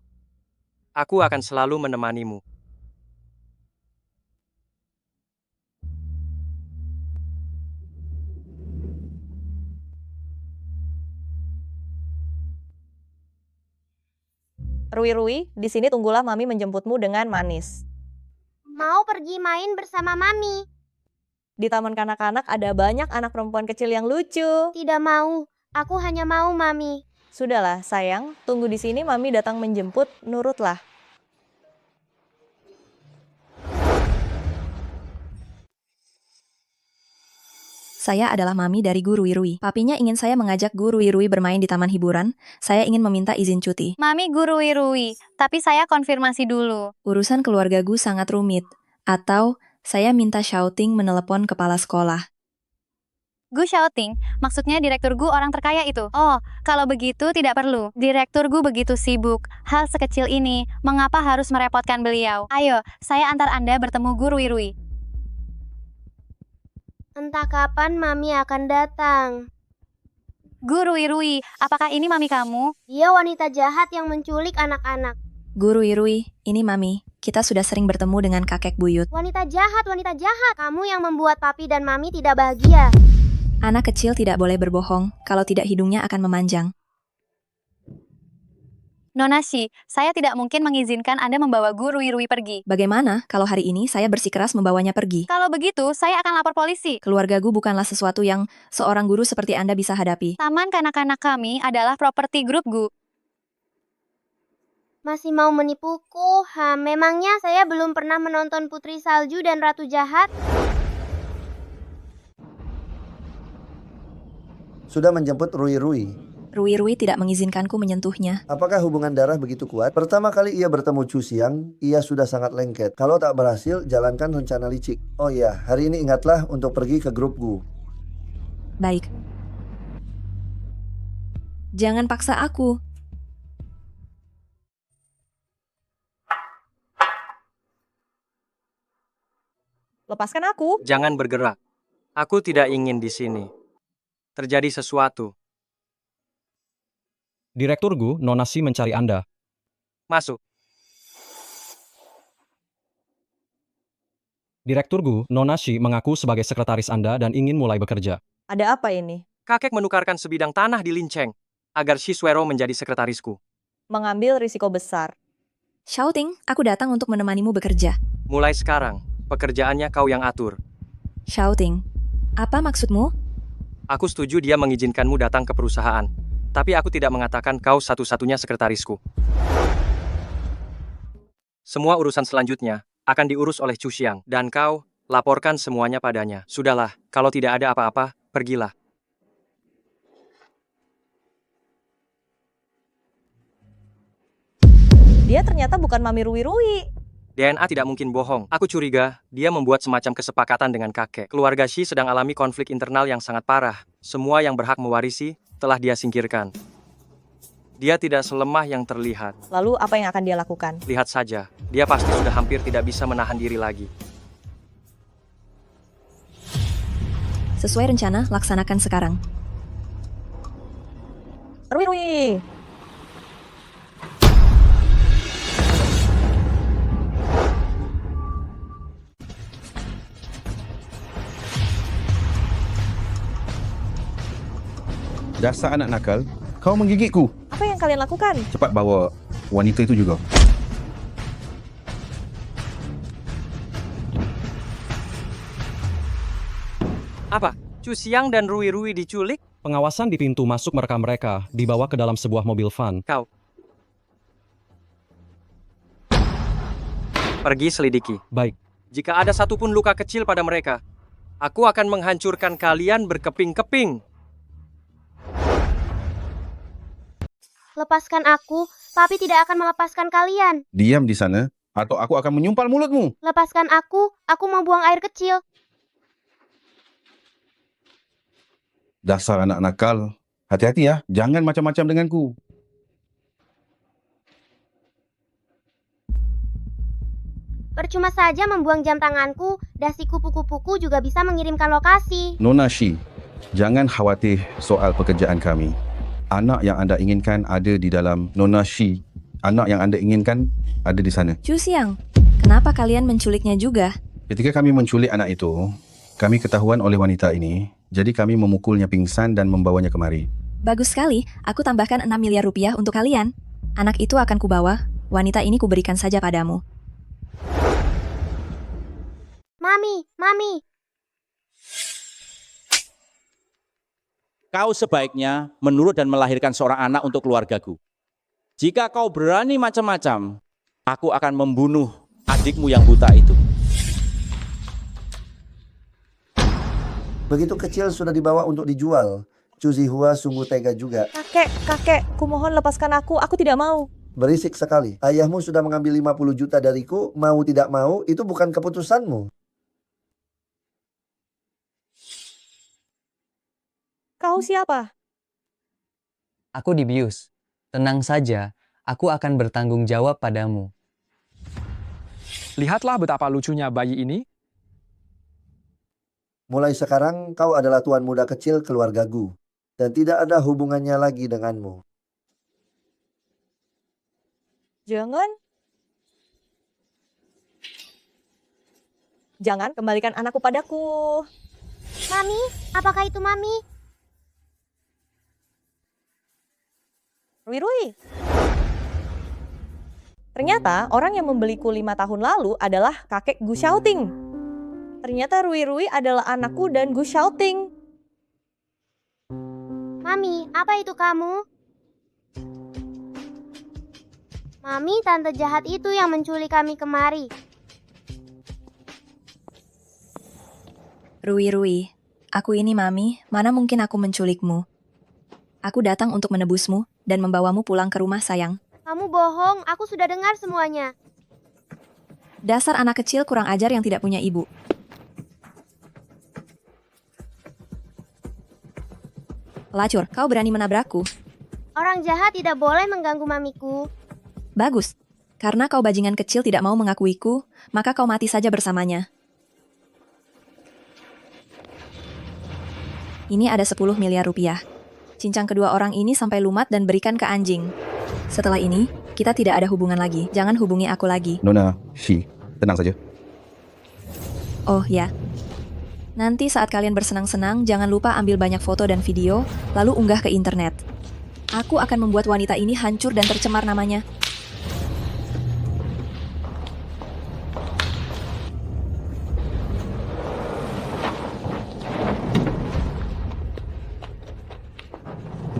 Aku akan selalu menemanimu. Rui, di sini tunggulah Mami menjemputmu dengan manis. Mau pergi main bersama Mami. Di taman kanak-kanak ada banyak anak perempuan kecil yang lucu. Tidak mau. Aku hanya mau Mami. Sudahlah, sayang. Tunggu di sini, Mami datang menjemput. Nurutlah. Saya adalah Mami dari Gu Rui. Papinya ingin saya mengajak Gu Rui bermain di taman hiburan. Saya ingin meminta izin cuti. Mami Gu Rui, tapi saya konfirmasi dulu. Urusan keluarga Gu sangat rumit. Atau saya minta Xiaoting menelepon kepala sekolah. Gu Xiaoting, maksudnya Direktur Gu orang terkaya itu. Oh, kalau begitu tidak perlu. Direktur Gu begitu sibuk. Hal sekecil ini, mengapa harus merepotkan beliau? Ayo, saya antar Anda bertemu Gu Rui. Entah kapan Mami akan datang. Gu Rui, apakah ini Mami kamu? Dia wanita jahat yang menculik anak-anak. Gu Rui, ini Mami. Kita sudah sering bertemu dengan kakek buyut. Wanita jahat. Kamu yang membuat Papi dan Mami tidak bahagia. Anak kecil tidak boleh berbohong, kalau tidak hidungnya akan memanjang. Nona Shi, saya tidak mungkin mengizinkan Anda membawa Gu Rui pergi. Bagaimana kalau hari ini saya bersikeras membawanya pergi? Kalau begitu, saya akan lapor polisi. Keluarga Gu bukanlah sesuatu yang seorang guru seperti Anda bisa hadapi. Taman kanak-kanak kami adalah properti grup Gu. Masih mau menipuku? Memangnya saya belum pernah menonton Putri Salju dan Ratu Jahat? Sudah menjemput Rui. Rui tidak mengizinkanku menyentuhnya. Apakah hubungan darah begitu kuat? Pertama kali ia bertemu Chu Xiang, ia sudah sangat lengket. Kalau tak berhasil, jalankan rencana licik. Oh iya, hari ini ingatlah untuk pergi ke grup Gu. Baik. Jangan paksa aku. Lepaskan aku. Jangan bergerak. Aku tidak ingin di sini. Terjadi sesuatu. Direktur Gu, Nona Shi mencari Anda. Masuk. Direktur Gu, Nona Shi mengaku sebagai sekretaris Anda dan ingin mulai bekerja. Ada apa ini? Kakek menukarkan sebidang tanah di Linceng agar Shiswero menjadi sekretarisku. Mengambil risiko besar. Xiaoting, aku datang untuk menemanimu bekerja. Mulai sekarang, pekerjaannya kau yang atur. Xiaoting, apa maksudmu? Aku setuju dia mengizinkanmu datang ke perusahaan. Tapi aku tidak mengatakan kau satu-satunya sekretarisku. Semua urusan selanjutnya akan diurus oleh Chu Xiang. Dan kau, laporkan semuanya padanya. Sudahlah, kalau tidak ada apa-apa, pergilah. Dia ternyata bukan Mami Rui. DNA tidak mungkin bohong. Aku curiga, dia membuat semacam kesepakatan dengan kakek. Keluarga Shi sedang alami konflik internal yang sangat parah. Semua yang berhak mewarisi telah dia singkirkan. Dia tidak selemah yang terlihat. Lalu apa yang akan dia lakukan? Lihat saja, dia pasti sudah hampir tidak bisa menahan diri lagi. Sesuai rencana, laksanakan sekarang. Rui. Dasar anak nakal, kau menggigitku. Apa yang kalian lakukan? Cepat bawa wanita itu juga. Apa? Chu Xiang dan Rui diculik? Pengawasan di pintu masuk merekam mereka, dibawa ke dalam sebuah mobil van. Kau. Pergi selidiki. Baik. Jika ada satupun luka kecil pada mereka, aku akan menghancurkan kalian berkeping-keping. Lepaskan aku, Papi tidak akan melepaskan kalian. Diam di sana, atau aku akan menyumpal mulutmu. Lepaskan aku mau buang air kecil. Dasar anak nakal. Hati-hati ya, jangan macam-macam denganku. Percuma saja membuang jam tanganku, dasi kupu-kupuku juga bisa mengirimkan lokasi. Nona Shi, jangan khawatir soal pekerjaan kami. Anak yang anda inginkan ada di dalam Nona Shi. Anak yang anda inginkan ada di sana. Chu Xiang, kenapa kalian menculiknya juga? Ketika kami menculik anak itu, kami ketahuan oleh wanita ini, jadi kami memukulnya pingsan dan membawanya kemari. Bagus sekali, aku tambahkan 6 miliar rupiah untuk kalian. Anak itu akan kubawa, wanita ini kuberikan saja padamu. Mami. Kau sebaiknya menurut dan melahirkan seorang anak untuk keluargaku. Jika kau berani macam-macam, aku akan membunuh adikmu yang buta itu. Begitu kecil sudah dibawa untuk dijual. Chu Zihua sungguh tega juga. Kakek, kumohon lepaskan aku tidak mau. Berisik sekali. Ayahmu sudah mengambil 50 juta dariku, mau tidak mau, itu bukan keputusanmu. Kau siapa? Aku dibius. Tenang saja, aku akan bertanggung jawab padamu. Lihatlah betapa lucunya bayi ini. Mulai sekarang kau adalah tuan muda kecil keluargaku. Dan tidak ada hubungannya lagi denganmu. Jangan kembalikan anakku padaku. Mami, apakah itu Mami? Rui. Ternyata orang yang membeliku 5 tahun lalu adalah kakek Gu Xiaoting. Ternyata Rui adalah anakku dan Gu Xiaoting. Mami, apa itu kamu? Mami, tante jahat itu yang menculik kami kemari. Rui, aku ini Mami, mana mungkin aku menculikmu. Aku datang untuk menebusmu dan membawamu pulang ke rumah sayang. Kamu bohong, aku sudah dengar semuanya. Dasar anak kecil kurang ajar yang tidak punya ibu. Pelacur, kau berani menabrakku. Orang jahat tidak boleh mengganggu mamiku. Bagus. Karena kau bajingan kecil tidak mau mengakuiku, maka kau mati saja bersamanya. Ini ada 10 miliar rupiah. Cincang kedua orang ini sampai lumat dan berikan ke anjing. Setelah ini, kita tidak ada hubungan lagi. Jangan hubungi aku lagi. Nona, tenang saja. Oh ya. Nanti saat kalian bersenang-senang, jangan lupa ambil banyak foto dan video, lalu unggah ke internet. Aku akan membuat wanita ini hancur dan tercemar namanya.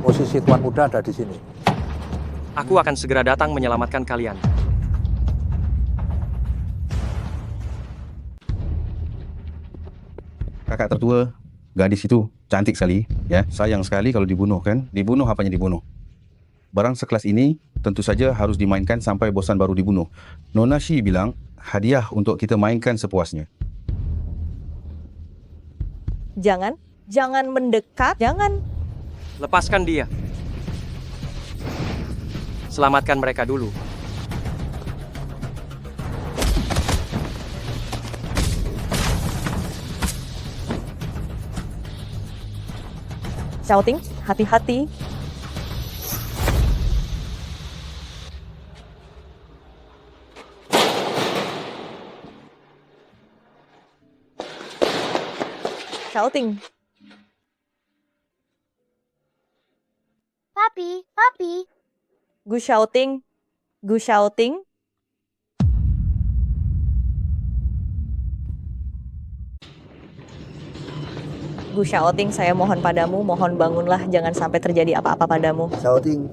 Posisi tuan muda ada di sini. Aku akan segera datang menyelamatkan kalian. Kakak tertua, gadis itu cantik sekali, ya. Sayang sekali kalau dibunuh kan? Dibunuh apanya dibunuh? Barang sekelas ini tentu saja harus dimainkan sampai bosan baru dibunuh. Nona Shi bilang hadiah untuk kita mainkan sepuasnya. Jangan mendekat, jangan. Lepaskan dia. Selamatkan mereka dulu. Xiaoting, hati-hati. Xiaoting. Papi. Gu Xiaoting. Gu Xiaoting, saya mohon padamu, mohon bangunlah, jangan sampai terjadi apa-apa padamu. Xiaoting.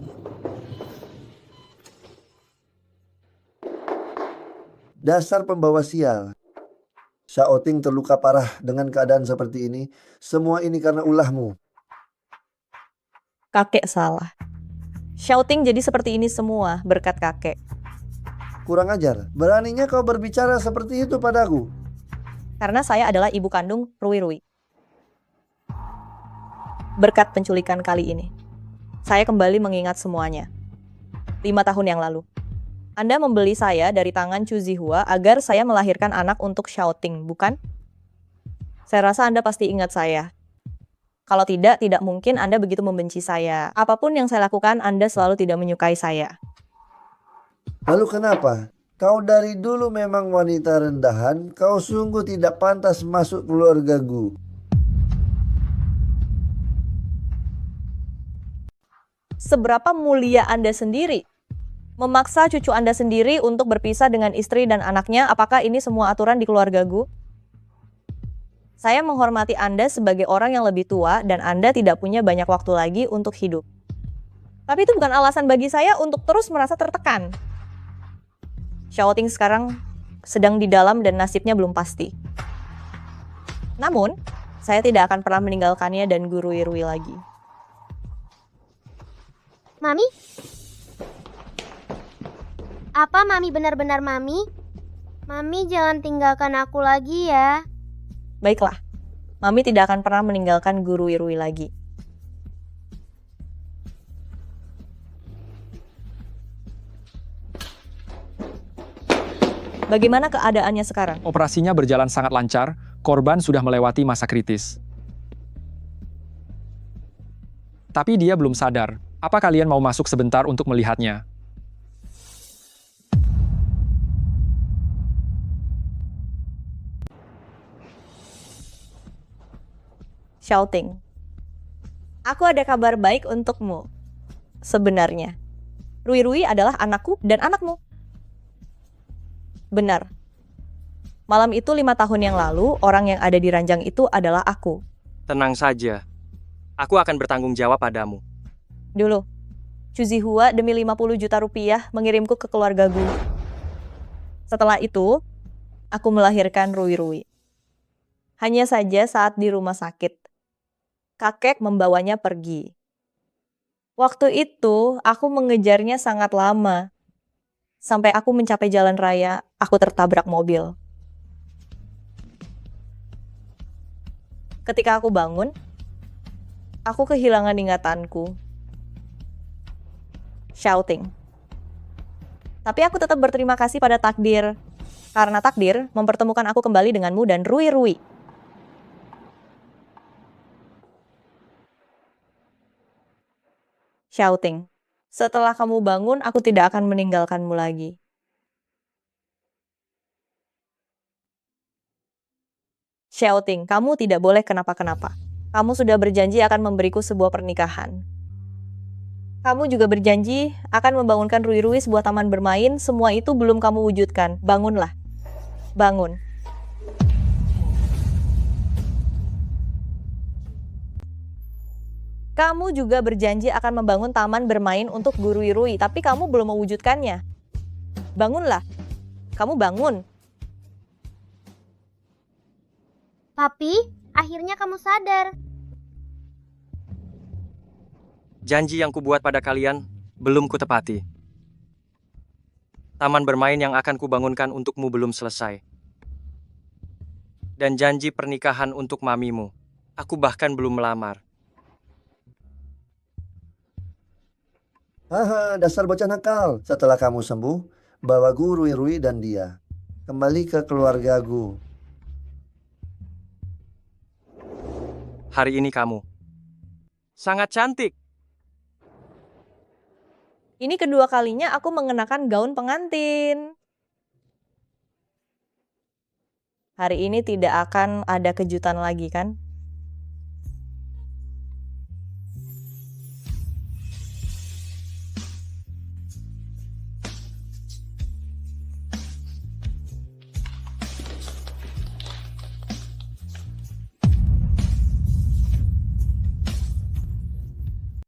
Dasar pembawa sial. Xiaoting terluka parah dengan keadaan seperti ini. Semua ini karena ulahmu. Kakek salah. Xiaoting jadi seperti ini semua berkat kakek. Kurang ajar. Beraninya kau berbicara seperti itu padaku. Karena saya adalah ibu kandung Rui. Berkat penculikan kali ini, saya kembali mengingat semuanya. 5 tahun yang lalu, Anda membeli saya dari tangan Chu Zihua agar saya melahirkan anak untuk Xiaoting, bukan? Saya rasa Anda pasti ingat saya. Kalau tidak mungkin Anda begitu membenci saya. Apapun yang saya lakukan, Anda selalu tidak menyukai saya. Lalu kenapa? Kau dari dulu memang wanita rendahan, kau sungguh tidak pantas masuk keluargaku. Seberapa mulia Anda sendiri? Memaksa cucu Anda sendiri untuk berpisah dengan istri dan anaknya, apakah ini semua aturan di keluarga Gu? Saya menghormati Anda sebagai orang yang lebih tua dan Anda tidak punya banyak waktu lagi untuk hidup. Tapi itu bukan alasan bagi saya untuk terus merasa tertekan. Xiaoting sekarang sedang di dalam dan nasibnya belum pasti. Namun, saya tidak akan pernah meninggalkannya dan Gu Ruirui lagi. Mami? Apa Mami benar-benar Mami? Mami jangan tinggalkan aku lagi ya. Baiklah, Mami tidak akan pernah meninggalkan Gu Ruirui lagi. Bagaimana keadaannya sekarang? Operasinya berjalan sangat lancar, korban sudah melewati masa kritis. Tapi dia belum sadar. Apa kalian mau masuk sebentar untuk melihatnya? Xiaoting, aku ada kabar baik untukmu. Sebenarnya, Ruirui adalah anakku dan anakmu. Benar. Malam itu 5 tahun yang lalu, orang yang ada di ranjang itu adalah aku. Tenang saja. Aku akan bertanggung jawab padamu. Dulu, Chu Zihua demi 50 juta rupiah mengirimku ke keluarga Gu. Setelah itu, aku melahirkan Ruirui. Hanya saja saat di rumah sakit, kakek membawanya pergi. Waktu itu, aku mengejarnya sangat lama. Sampai aku mencapai jalan raya, aku tertabrak mobil. Ketika aku bangun, aku kehilangan ingatanku. Xiaoting. Tapi aku tetap berterima kasih pada takdir. Karena takdir mempertemukan aku kembali denganmu dan Ruirui. Xiaoting, setelah kamu bangun, aku tidak akan meninggalkanmu lagi. Xiaoting, kamu tidak boleh kenapa-kenapa. Kamu sudah berjanji akan memberiku sebuah pernikahan. Kamu juga berjanji akan membangunkan Ruirui sebuah taman bermain. Semua itu belum kamu wujudkan. Bangunlah. Bangun. Kamu juga berjanji akan membangun taman bermain untuk Gu Ruirui, tapi kamu belum mewujudkannya. Bangunlah. Kamu bangun. Papi, akhirnya kamu sadar. Janji yang kubuat pada kalian belum kutepati. Taman bermain yang akan kubangunkan untukmu belum selesai. Dan janji pernikahan untuk mamimu, aku bahkan belum melamar. Haha, dasar bocah nakal. Setelah kamu sembuh, bawa Gu Ruirui dan dia. Kembali ke keluarga Gu. Hari ini kamu sangat cantik. Ini kedua kalinya aku mengenakan gaun pengantin. Hari ini tidak akan ada kejutan lagi kan?